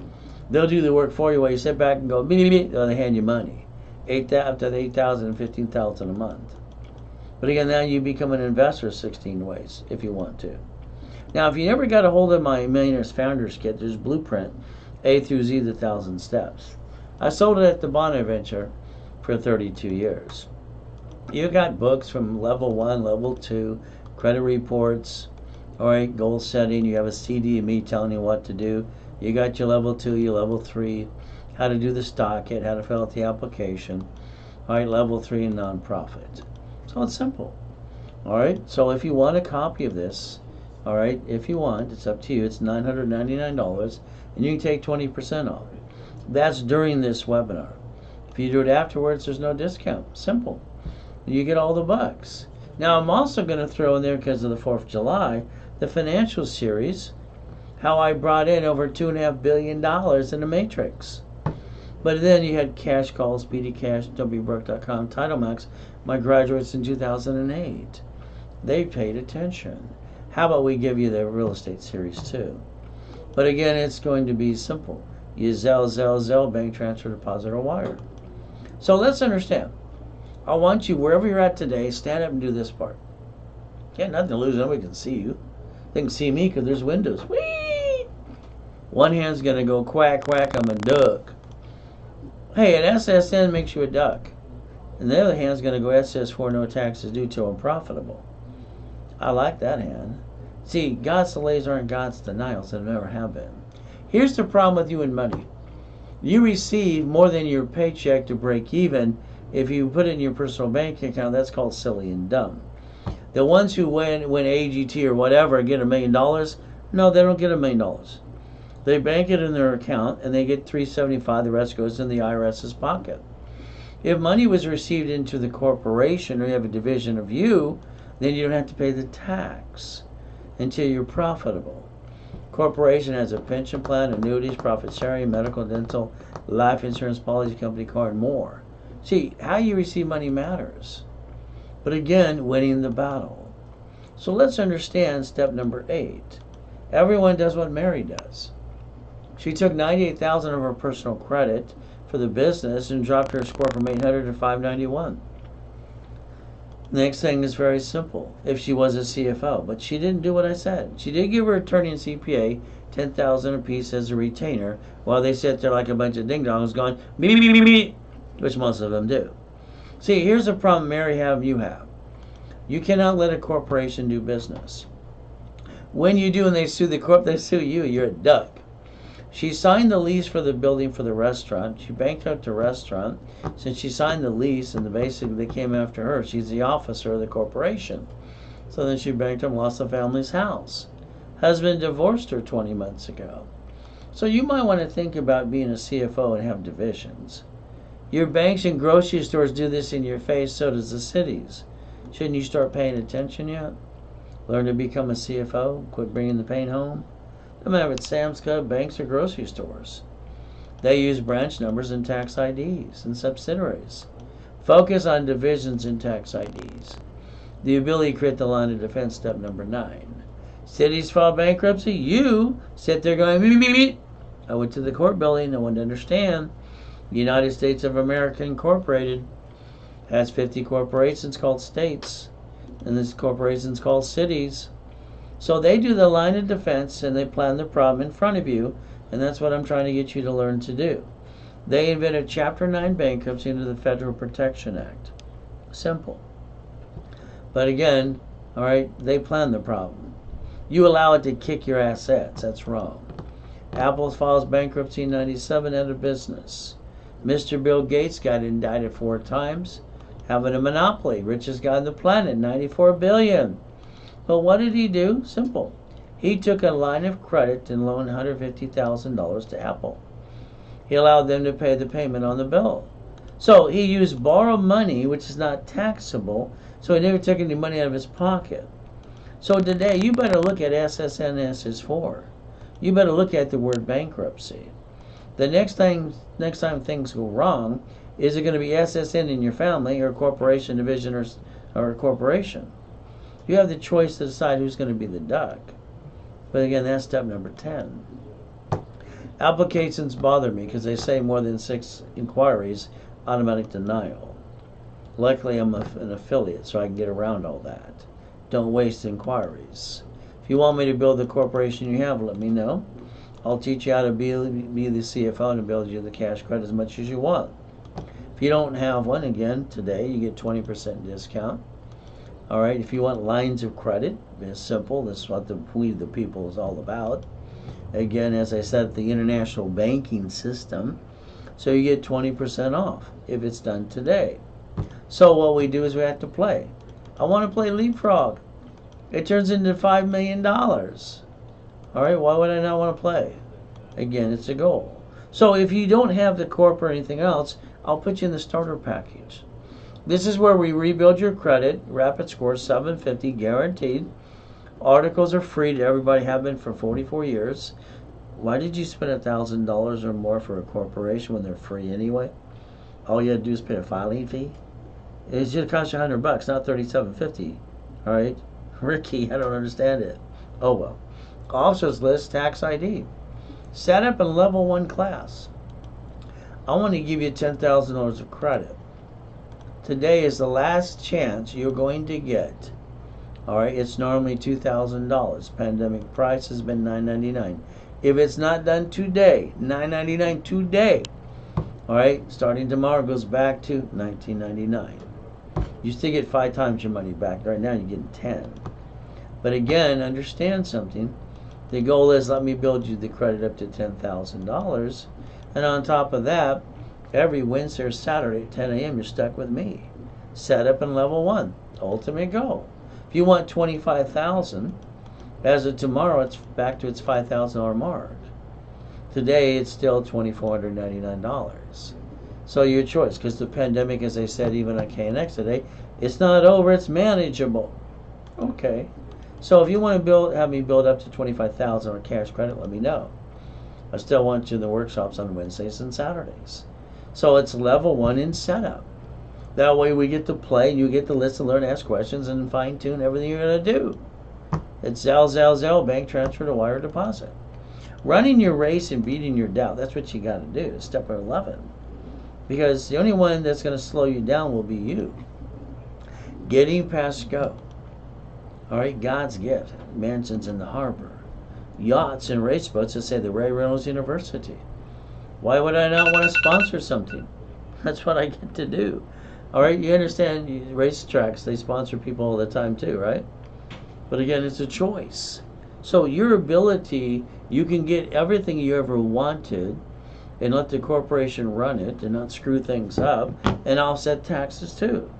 they'll do the work for you while you sit back and go, beep, beep, beep, they hand you money. Up to $8,000 and $15,000 a month. But again, now you become an investor 16 ways if you want to. Now, if you never got a hold of my Millionaires Founders Kit, there's Blueprint, A through Z, the 1,000 steps. I sold it at the Bonaventure for 32 years. You got books from level 1, level 2, credit reports, all right, goal setting. You have a CD of me telling you what to do. You got your level 2, your level 3, how to do the stock kit, how to fill out the application. All right, level 3 in nonprofit. So it's simple. All right, so if you want a copy of this, all right, if you want, it's up to you. It's $999, and you can take 20% off. That's during this webinar. If you do it afterwards, there's no discount. Simple. You get all the bucks. Now, I'm also going to throw in there, because of the 4th of July, the financial series, how I brought in over $2.5 billion in the matrix. But then you had Cash Calls, BD Cash, WBrook.com, TitleMax, my graduates in 2008. They paid attention. How about we give you the real estate series too? But again, it's going to be simple. You Zelle, bank transfer, deposit, or wire. So let's understand. I want you, wherever you're at today, stand up and do this part. You got nothing to lose. Nobody can see you. They can see me because there's windows. Whee! One hand's going to go quack, quack, I'm a duck. Hey, an SSN makes you a duck. And the other hand's going to go SS4, no taxes due till I'm profitable. I like that hand. See, God's delays aren't God's denials, and never have been. Here's the problem with you and money. You receive more than your paycheck to break even. If you put it in your personal bank account, that's called silly and dumb. The ones who win AGT or whatever get $1 million, no, they don't get $1 million. They bank it in their account, and they get $375. The rest goes in the IRS's pocket. If money was received into the corporation, or you have a division of you, then you don't have to pay the tax until you're profitable. Corporation has a pension plan, annuities, profit sharing, medical, dental, life insurance, policy, company car, and more. See, how you receive money matters. But again, winning the battle. So let's understand step number 8. Everyone does what Mary does. She took $98,000 of her personal credit for the business and dropped her score from 800 to 591. The next thing is very simple. If she was a CFO, but she didn't do what I said. She did give her attorney and CPA $10,000 a piece as a retainer, while they sit there like a bunch of ding-dongs going, beep, beep, beep, beep, which most of them do. See, here's a problem Mary have, you have. You cannot let a corporation do business. When you do and they sue the corp, they sue you, you're a duck. She signed the lease for the building for the restaurant. She bankrupted the restaurant. Since she signed the lease and basically they came after her, she's the officer of the corporation. So then she bankrupted and lost the family's house. Husband divorced her 20 months ago. So you might want to think about being a CFO and have divisions. Your banks and grocery stores do this in your face, so does the cities. Shouldn't you start paying attention yet? Learn to become a CFO, quit bringing the pain home. No matter if it's Sam's Club, banks, or grocery stores. They use branch numbers and tax IDs and subsidiaries. Focus on divisions and tax IDs. The ability to create the line of defense, step number 9. Cities file bankruptcy, you sit there going, beep. I went to the court building, no one to understand. The United States of America Incorporated has 50 corporations called states, and this corporations called cities. So they do the line of defense and they plan the problem in front of you, and that's what I'm trying to get you to learn to do. They invented Chapter 9 bankruptcy into the Federal Protection Act. Simple. But again, all right, they plan the problem. You allow it to kick your assets. That's wrong. Apple files bankruptcy in 97, out of business. Mr. Bill Gates got indicted 4 times, having a monopoly, richest guy on the planet, $94 billion. But what did he do? Simple. He took a line of credit and loaned $150,000 to Apple. He allowed them to pay the payment on the bill. So he used borrowed money, which is not taxable, so he never took any money out of his pocket. So today, you better look at SSNS 4. You better look at the word bankruptcy. The next time things go wrong, is it going to be SSN in your family, or a corporation, division, or a corporation? You have the choice to decide who's going to be the duck. But again, that's step number 10. Applications bother me because they say more than 6 inquiries, automatic denial. Luckily, I'm an affiliate, so I can get around all that. Don't waste inquiries. If you want me to build the corporation you have, let me know. I'll teach you how to be the CFO and build you the cash credit as much as you want. If you don't have one, again, today you get 20% discount. All right, if you want lines of credit, it's simple. This is what we the people is all about. Again, as I said, the international banking system. So you get 20% off if it's done today. So what we do is we have to play. I want to play leapfrog. It turns into $5 million. All right, why would I not want to play? Again, it's a goal. So if you don't have the corp or anything else, I'll put you in the starter package. This is where we rebuild your credit. Rapid score 750 guaranteed. Articles are free to everybody, have been for 44 years. Why did you spend $1,000 or more for a corporation when they're free anyway? All you had to do is pay a filing fee. It should cost you $100, not $37.50. All right, Ricky, I don't understand it. Oh well. Officers list, tax ID. Set up a level 1 class. I want to give you $10,000 of credit. Today is the last chance you're going to get. All right, it's normally $2,000. Pandemic price has been $9.99. If it's not done today, $9.99 today. All right, starting tomorrow goes back to $19.99. You still get 5 times your money back. Right now you're getting 10. But again, understand something. The goal is let me build you the credit up to $10,000. And on top of that, every Wednesday or Saturday at 10 a.m. you're stuck with me. Set up in level 1. Ultimate goal. If you want $25,000, as of tomorrow, it's back to its $5,000 mark. Today, it's still $2,499. So your choice, because the pandemic, as I said, even on KNX today, it's not over, it's manageable. Okay. So if you want to have me build up to $25,000 on cash credit, let me know. I still want you in the workshops on Wednesdays and Saturdays. So it's level 1 in setup. That way we get to play, and you get to listen, learn, ask questions, and fine-tune everything you're going to do. It's Zelle, bank transfer to wire deposit. Running your race and beating your doubt, that's what you got to do. Step 11. Because the only one that's going to slow you down will be you. Getting past go. All right, God's gift. Mansions in the harbor. Yachts and race boats that say the Ray Reynolds University. Why would I not want to sponsor something? That's what I get to do. All right, you understand racetracks, they sponsor people all the time too, right? But again, it's a choice. So your ability, you can get everything you ever wanted and let the corporation run it and not screw things up and offset taxes too.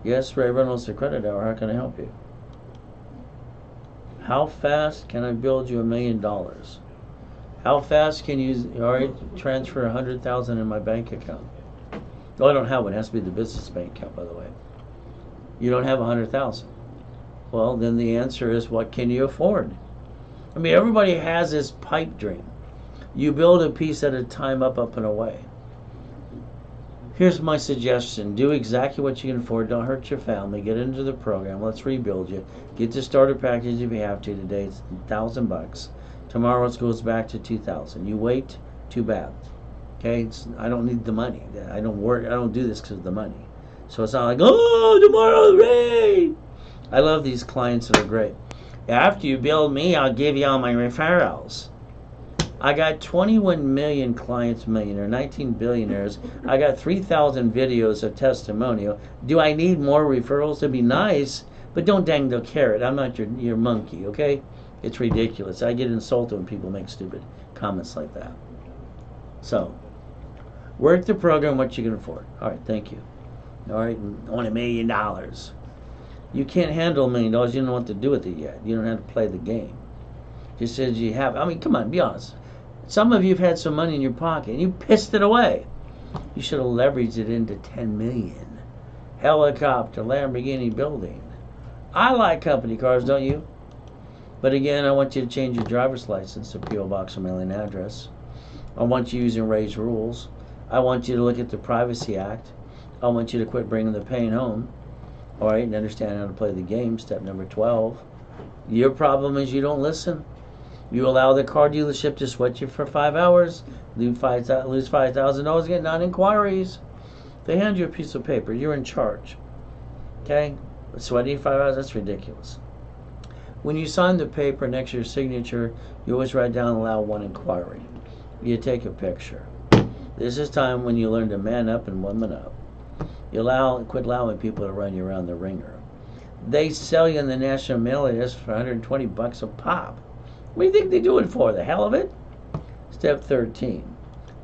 Yes, Ray Reynolds, the Credit Hour, how can I help you? How fast can I build you $1 million? How fast can you transfer 100,000 in my bank account? Oh, I don't have one. It has to be the business bank account, by the way. You don't have 100,000. Well, then the answer is, what can you afford? I mean, everybody has this pipe dream. You build a piece at a time, up and away. Here's my suggestion. Do exactly what you can afford. Don't hurt your family. Get into the program. Let's rebuild you. Get the starter package if you have to. Today it's $1,000. Tomorrow it goes back to 2,000. You wait, too bad. Okay, I don't need the money. I don't work. I don't do this because of the money. So it's not like, oh, tomorrow, Ray. I love these clients that are great. After you build me, I'll give you all my referrals. I got 21 million clients, millionaire, 19 billionaires. I got 3,000 videos of testimonial. Do I need more referrals? It'd be nice, but don't dang the carrot. I'm not your monkey, okay? It's ridiculous. I get insulted when people make stupid comments like that. So, work the program what you can afford. All right, thank you. All right, on $1 million. You can't handle $1 million. You don't know what to do with it yet. You don't have to play the game. Just as you have. I mean, come on, be honest. Some of you have had some money in your pocket and you pissed it away. You should have leveraged it into 10 million. Helicopter, Lamborghini building. I like company cars, don't you? But again, I want you to change your driver's license to P.O. Box or mailing address. I want you using Ray's rules. I want you to look at the Privacy Act. I want you to quit bringing the pain home. All right, and understand how to play the game. Step number 12. Your problem is you don't listen. You allow the car dealership to sweat you for 5 hours, lose $5,000, get non-inquiries. They hand you a piece of paper. You're in charge. Okay? But sweating 5 hours, that's ridiculous. When you sign the paper next to your signature, you always write down allow 1 inquiry. You take a picture. This is time when you learn to man up and woman up. You quit allowing people to run you around the ringer. They sell you in the national mailing list for $120 a pop. What do you think they do it for? The hell of it? Step 13.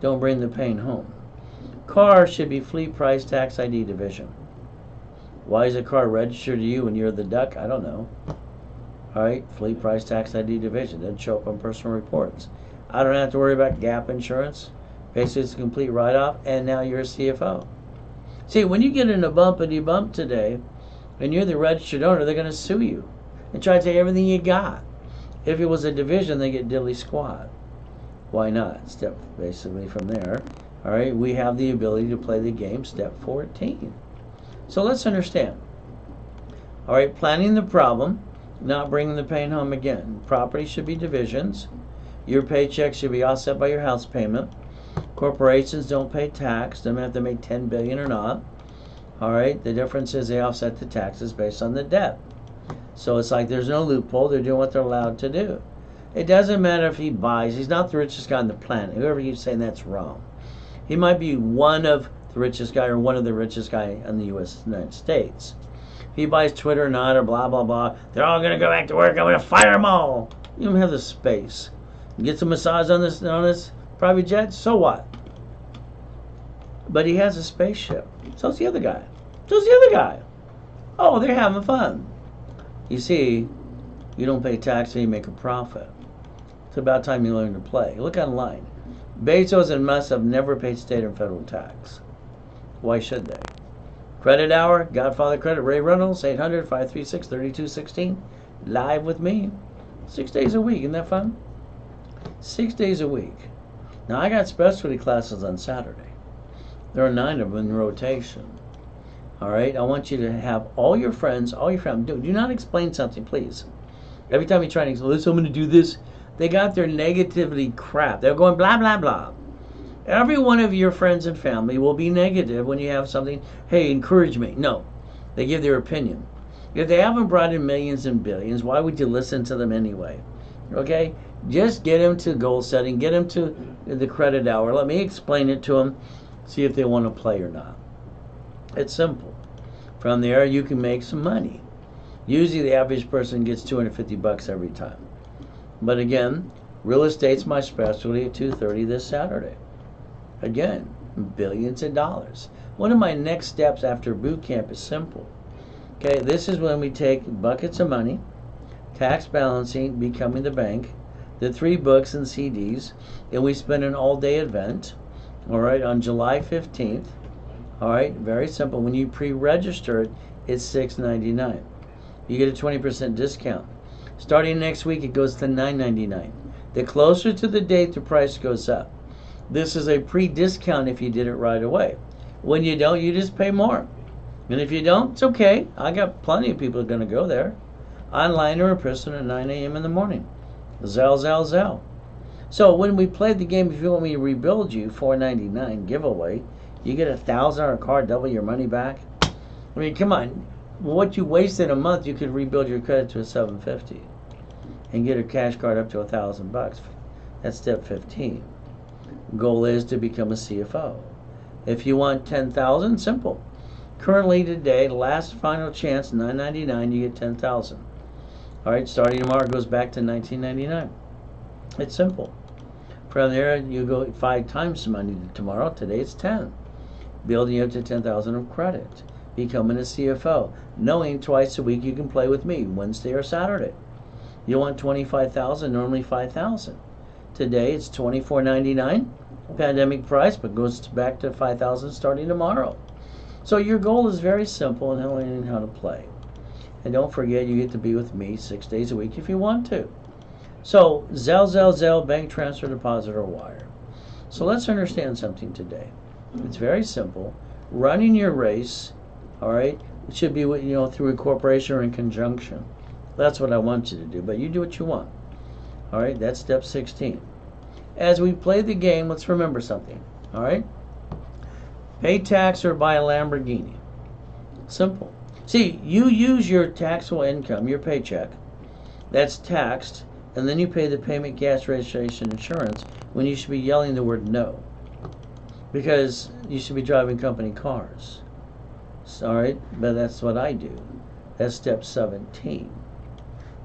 Don't bring the pain home. Car should be fleet price tax ID division. Why is a car registered to you when you're the duck? I don't know. Alright, fleet price tax ID division. Doesn't show up on personal reports. I don't have to worry about gap insurance. Basically, it's a complete write-off, and now you're a CFO. See, when you get in a bumpity-bump today, and you're the registered owner, they're going to sue you and try to take everything you got. If it was a division, they get diddly squat. Why not? Step basically from there. All right, we have the ability to play the game. Step 14. So let's understand. All right, planning the problem, not bringing the pain home again. Property should be divisions. Your paycheck should be offset by your house payment. Corporations don't pay tax. They don't have to make $10 billion or not. All right, the difference is they offset the taxes based on the debt. So it's like there's no loophole. They're doing what they're allowed to do. It doesn't matter if he buys. He's not the richest guy on the planet. Whoever keeps saying that's wrong. He might be one of the richest guy or one of the richest guy in the United States. If he buys Twitter or not or blah, blah, blah, they're all going to go back to work. I'm going to fire them all. You don't have the space. You get some massage on this private jet, so what? But he has a spaceship. So's the other guy. Oh, they're having fun. You see, you don't pay tax and you make a profit. It's about time you learn to play. Look online. Bezos and Musk have never paid state or federal tax. Why should they? Credit Hour, Godfather Credit, Ray Reynolds, 800-536-3216. Live with me. 6 days a week. Isn't that fun? 6 days a week. Now, I got specialty classes on Saturday. There are 9 of them in rotation. All right? I want you to have all your friends, all your family. Do not explain something, please. Every time you try to explain, I'm going to do this, they got their negativity crap. They're going blah, blah, blah. Every one of your friends and family will be negative when you have something, hey, encourage me. No. They give their opinion. If they haven't brought in millions and billions, why would you listen to them anyway? Okay? Just get them to goal setting. Get them to the Credit Hour. Let me explain it to them. See if they want to play or not. It's simple. From there, you can make some money. Usually, the average person gets $250 every time. But again, real estate's my specialty at 2:30 this Saturday. Again, billions of dollars. One of my next steps after boot camp is simple. Okay, this is when we take buckets of money, tax balancing, becoming the bank, the 3 books and CDs, and we spend an all-day event, all right, on July 15th. All right, very simple. When you pre-register it, it's $6.99. You get a 20% discount. Starting next week, it goes to $9.99. The closer to the date, the price goes up. This is a pre-discount if you did it right away. When you don't, you just pay more. And if you don't, it's okay. I got plenty of people going to go there. Online or in person at 9 a.m. in the morning. Zell. So when we played the game, if you want me to rebuild you, $4.99 giveaway, you get a $1,000 card, double your money back. I mean, come on. What you wasted a month, you could rebuild your credit to a $750 and get a cash card up to $1,000. That's step 15. Goal is to become a CFO. If you want $10,000, simple. Currently today, last final chance, $9.99, you get $10,000. All right, starting tomorrow, it goes back to $19.99. It's simple. From there, you go 5 times the money tomorrow. Today, it's 10. Building you up to $10,000 of credit. Becoming a CFO. Knowing twice a week you can play with me, Wednesday or Saturday. You want $25,000, normally $5,000. Today, it's $24.99. Pandemic price, but goes back to $5,000 starting tomorrow. So your goal is very simple in learning how to play. And don't forget, you get to be with me 6 days a week if you want to. So, Zelle, bank transfer, deposit, or wire. So let's understand something today. It's very simple. Running your race, all right, it should be, through a corporation or in conjunction. That's what I want you to do, but you do what you want. All right, that's step 16. As we play the game, let's remember something, all right? Pay tax or buy a Lamborghini. Simple. See, you use your taxable income, your paycheck, that's taxed, and then you pay the payment, gas, registration, insurance, when you should be yelling the word no. Because you should be driving company cars. All right, but that's what I do. That's step 17.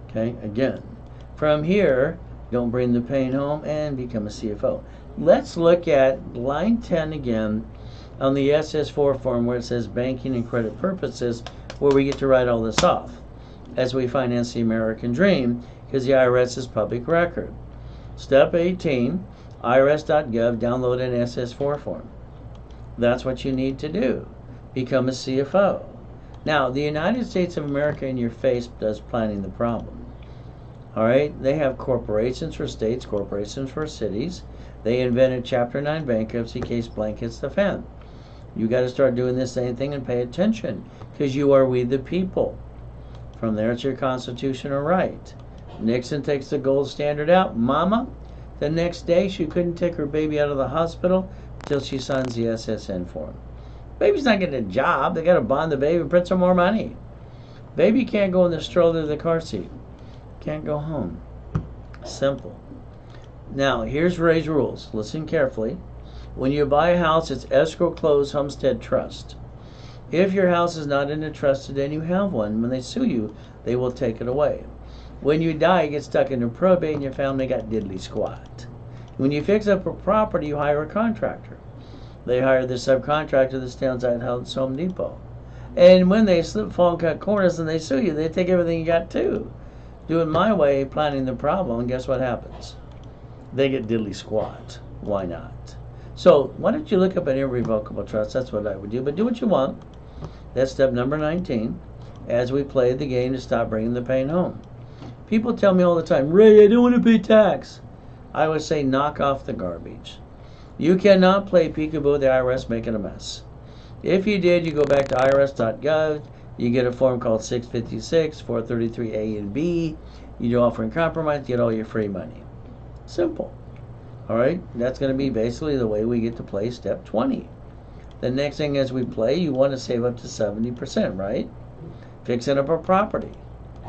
Okay, again, from here, don't bring the pain home and become a CFO. Let's look at line 10 again on the SS4 form where it says banking and credit purposes, where we get to write all this off as we finance the American dream, because the IRS is public record. Step 18, irs.gov, download an SS4 form. That's what you need to do. Become a CFO. Now, the United States of America in your face does planning the problem. All right, they have corporations for states, corporations for cities. They invented Chapter 9 bankruptcy in case blank hits the fan. You got to start doing this same thing and pay attention, because you are we the people. From there, it's your constitutional right. Nixon takes the gold standard out. Mama, the next day, she couldn't take her baby out of the hospital until she signs the SSN form. Baby's not getting a job. They got to bond the baby and print some more money. Baby can't go in the stroller or the car seat. Can't go home. Simple. Now, here's Ray's rules. Listen carefully. When you buy a house, it's escrow, close, homestead, trust. If your house is not in a trusted and you have one, when they sue you, they will take it away. When you die, you get stuck into probate and your family got diddly squat. When you fix up a property, you hire a contractor. They hire the subcontractor that stands at Home Depot. And when they slip, fall, and cut corners and they sue you, they take everything you got too. Do it my way, planning the problem, and guess what happens? They get diddly squat. Why not? So why don't you look up an irrevocable trust? That's what I would do, but do what you want. That's step number 19. As we play the game to stop bringing the pain home. People tell me all the time, Ray, I don't want to pay tax. I would say knock off the garbage. You cannot play peekaboo with the IRS making a mess. If you did, you go back to irs.gov. You get a form called 656, 433A and B. You do offering compromise, get all your free money. Simple. All right, that's going to be basically the way we get to play step 20. The next thing as we play, you want to save up to 70%, right? Fixing up a property.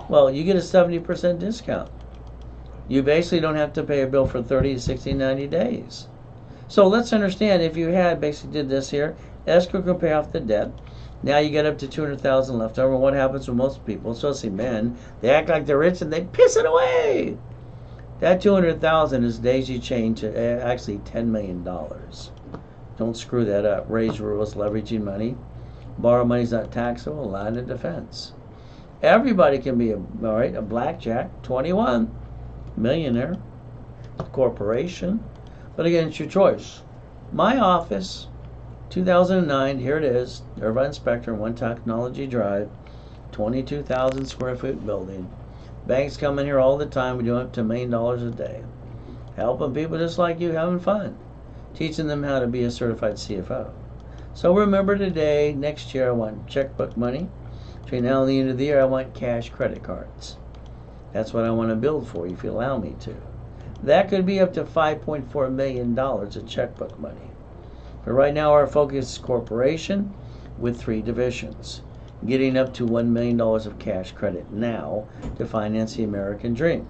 Well, you get a 70% discount. You basically don't have to pay a bill for 30, 60, 90 days. So let's understand, if you had basically did this here, escrow can pay off the debt. Now you get up to $200,000 left over. What happens with most people, especially men, they act like they're rich and they piss it away. That $200,000 is daisy chained to actually $10 million. Don't screw that up. Raise rules, leveraging money. Borrow money is not taxable. Line of defense. Everybody can be a blackjack, 21, millionaire. corporation. But again, it's your choice. My office, 2009, here it is, Irvine Spectrum, One Technology Drive, 22,000 square foot building. Banks come in here all the time. We do up to $1 million a day. Helping people just like you, having fun. Teaching them how to be a certified CFO. So remember today, next year I want checkbook money. Between now and the end of the year, I want cash credit cards. That's what I want to build for you if you allow me to. That could be up to $5.4 million of checkbook money. But right now our focus is corporation with 3 divisions. Getting up to $1 million of cash credit now to finance the American dream.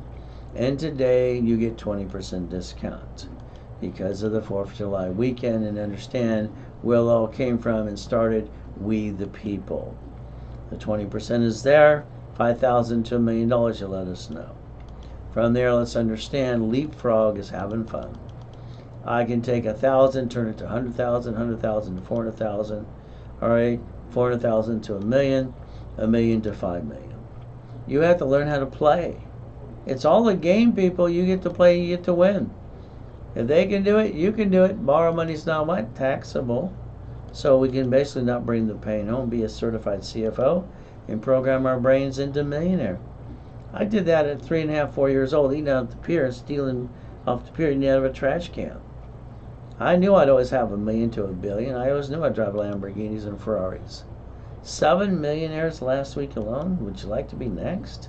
And today you get 20% discount because of the 4th of July weekend, and understand where it all came from and started, we the people. The 20% is there, $5,000 to $1 million, you let us know. From there, let's understand leapfrog is having fun. I can take 1,000, turn it to 100,000, 100,000 to 400,000, all right, 400,000 to $1 million, $1 million to $5 million. You have to learn how to play. It's all a game, people. You get to play, you get to win. If they can do it, you can do it. Borrow money's not what? Taxable. So we can basically not bring the pain home, be a certified CFO, and program our brains into millionaire. I did that at 3.5, 4 years old, eating out at the pier, stealing off the pier, eating out of a trash can. I knew I'd always have $1 million to $1 billion. I always knew I'd drive Lamborghinis and Ferraris. 7 millionaires last week alone. Would you like to be next?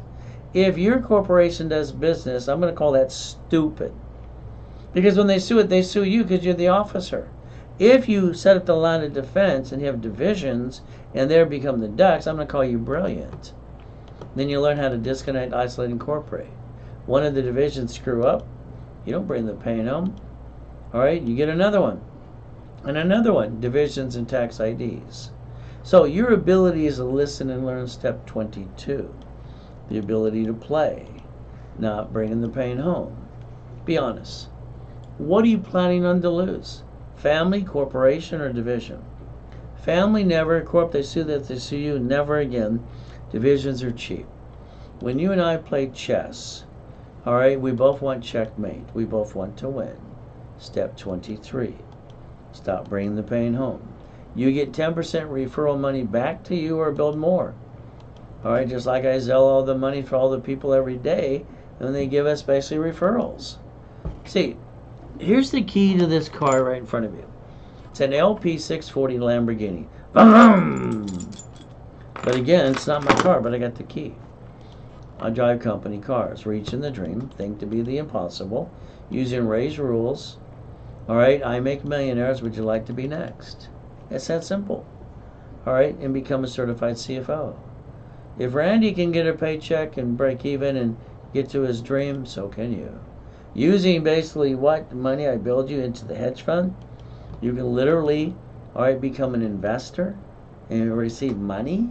If your corporation does business, I'm going to call that stupid. Because when they sue it, they sue you because you're the officer. If you set up the line of defense and you have divisions and they become the ducks, I'm going to call you brilliant. Then you learn how to disconnect, isolate, and incorporate. One of the divisions screw up, you don't bring the pain home. All right, you get another one. And another one, divisions and tax IDs. So your ability is to listen and learn, step 22. The ability to play, not bringing the pain home. Be honest. What are you planning on to lose? Family, corporation, or division? Family, never. Corp, they sue that, they sue you, never again. Divisions are cheap. When you and I play chess, all right, we both want checkmate. We both want to win. Step 23. Stop bringing the pain home. You get 10% referral money back to you or build more. All right, just like I sell all the money for all the people every day, and they give us basically referrals. See, here's the key to this car right in front of you. It's an LP640 Lamborghini. Vroom! But again, it's not my car, but I got the key. I drive company cars, reaching the dream, think to be the impossible, using Ray's rules. All right, I make millionaires. Would you like to be next? It's that simple. All right, and become a certified CFO. If Randy can get a paycheck and break even and get to his dream, so can you. Using basically what money I build you into the hedge fund, you can literally, all right, become an investor and receive money.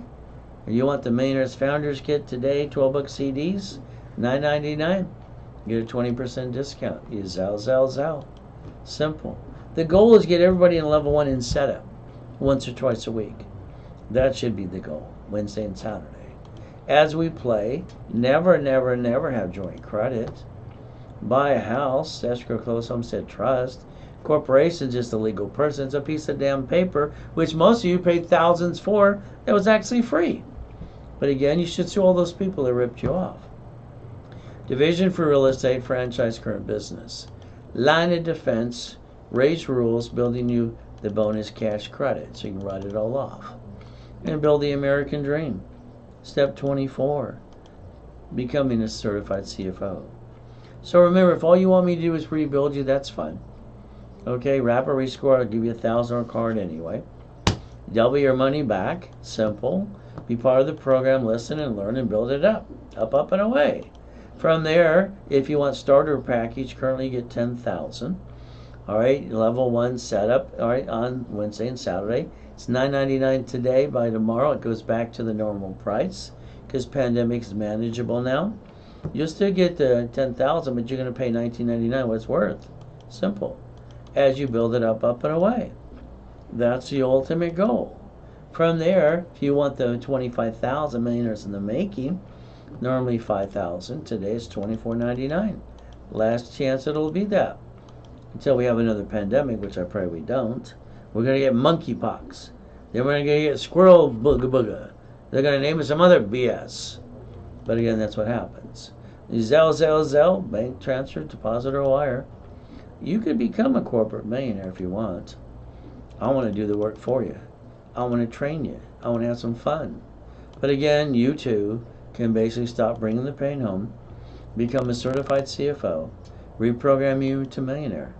You want the Millionaires Founders Kit today, 12-book CDs, $9.99. Get a 20% discount. You zell. Simple. The goal is to get everybody in level 1 in setup once or twice a week. That should be the goal, Wednesday and Saturday. As we play, never have joint credit. Buy a house, escrow, close, homestead, trust. Corporation, just a legal person. It's a piece of damn paper, which most of you paid thousands for, that was actually free. But again, you should sue all those people that ripped you off. Division for real estate, franchise, current business. Line of defense, raise rules, building you the bonus cash credit so you can write it all off. And build the American dream. Step 24, becoming a certified CFO. So remember, if all you want me to do is rebuild you, that's fine. Okay, wrap a rescore, I'll give you a $1,000 card anyway. Double your money back, simple. Be part of the program, listen and learn and build it up, up and away. From there, if you want starter package, currently you get $10,000. All right, level 1 setup, all right, on Wednesday and Saturday. It's $9.99 today. By tomorrow, it goes back to the normal price because pandemic is manageable now. You'll still get the $10,000, but you're going to pay $19.99 what it's worth. Simple. As you build it up and away. That's the ultimate goal. From there, if you want the 25,000 millionaires in the making, normally $5,000. Today it's $24.99. Last chance it'll be that. Until we have another pandemic, which I pray we don't. We're going to get monkeypox. Then we're going to get squirrel booga booga. They're going to name it some other BS. But again, that's what happens. Zelle, bank transfer, deposit, or wire. You could become a corporate millionaire if you want. I want to do the work for you. I want to train you. I want to have some fun. But again, you too can basically stop bringing the pain home, become a certified CFO, reprogram you to millionaire.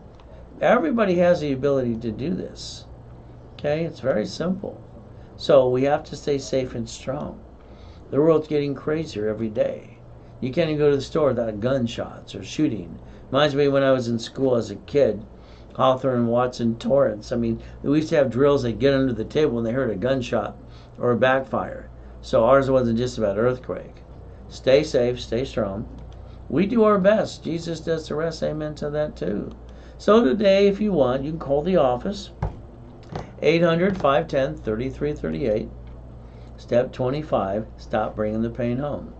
Everybody has the ability to do this. Okay, it's very simple. So we have to stay safe and strong. The world's getting crazier every day. You can't even go to the store without gunshots or shooting. Reminds me when I was in school as a kid, Hawthorne, Watson, Torrance. I mean, we used to have drills. They'd get under the table when they heard a gunshot or a backfire. So ours wasn't just about earthquake. Stay safe, stay strong. We do our best. Jesus does the rest. Amen to that too. So today, if you want, you can call the office, 800-510-3338. Step 25, stop bringing the pain home.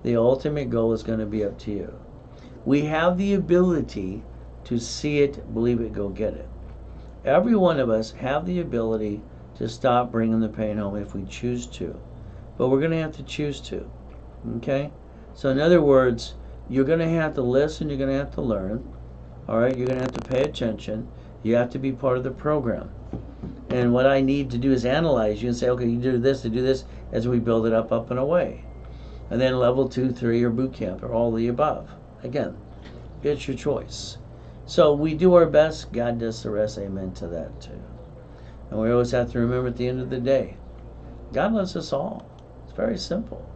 The ultimate goal is going to be up to you. We have the ability to see it, believe it, go get it. Every one of us have the ability to stop bringing the pain home if we choose to. But we're going to have to choose to. Okay? So in other words, you're going to have to listen, you're going to have to learn. All right, you're going to have to pay attention. You have to be part of the program. And what I need to do is analyze you and say, okay, you do this, to do this, as we build it up and away. And then level 2, 3, or boot camp, or all the above. Again, it's your choice. So we do our best. God does the rest. Amen to that too. And we always have to remember at the end of the day, God loves us all. It's very simple.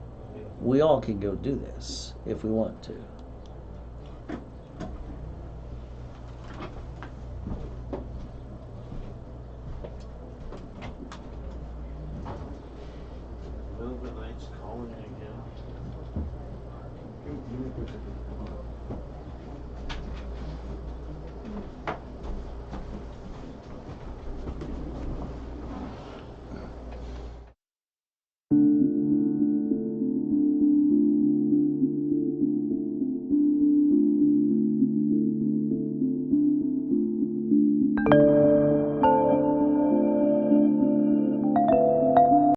We all can go do this if we want to. Calling again.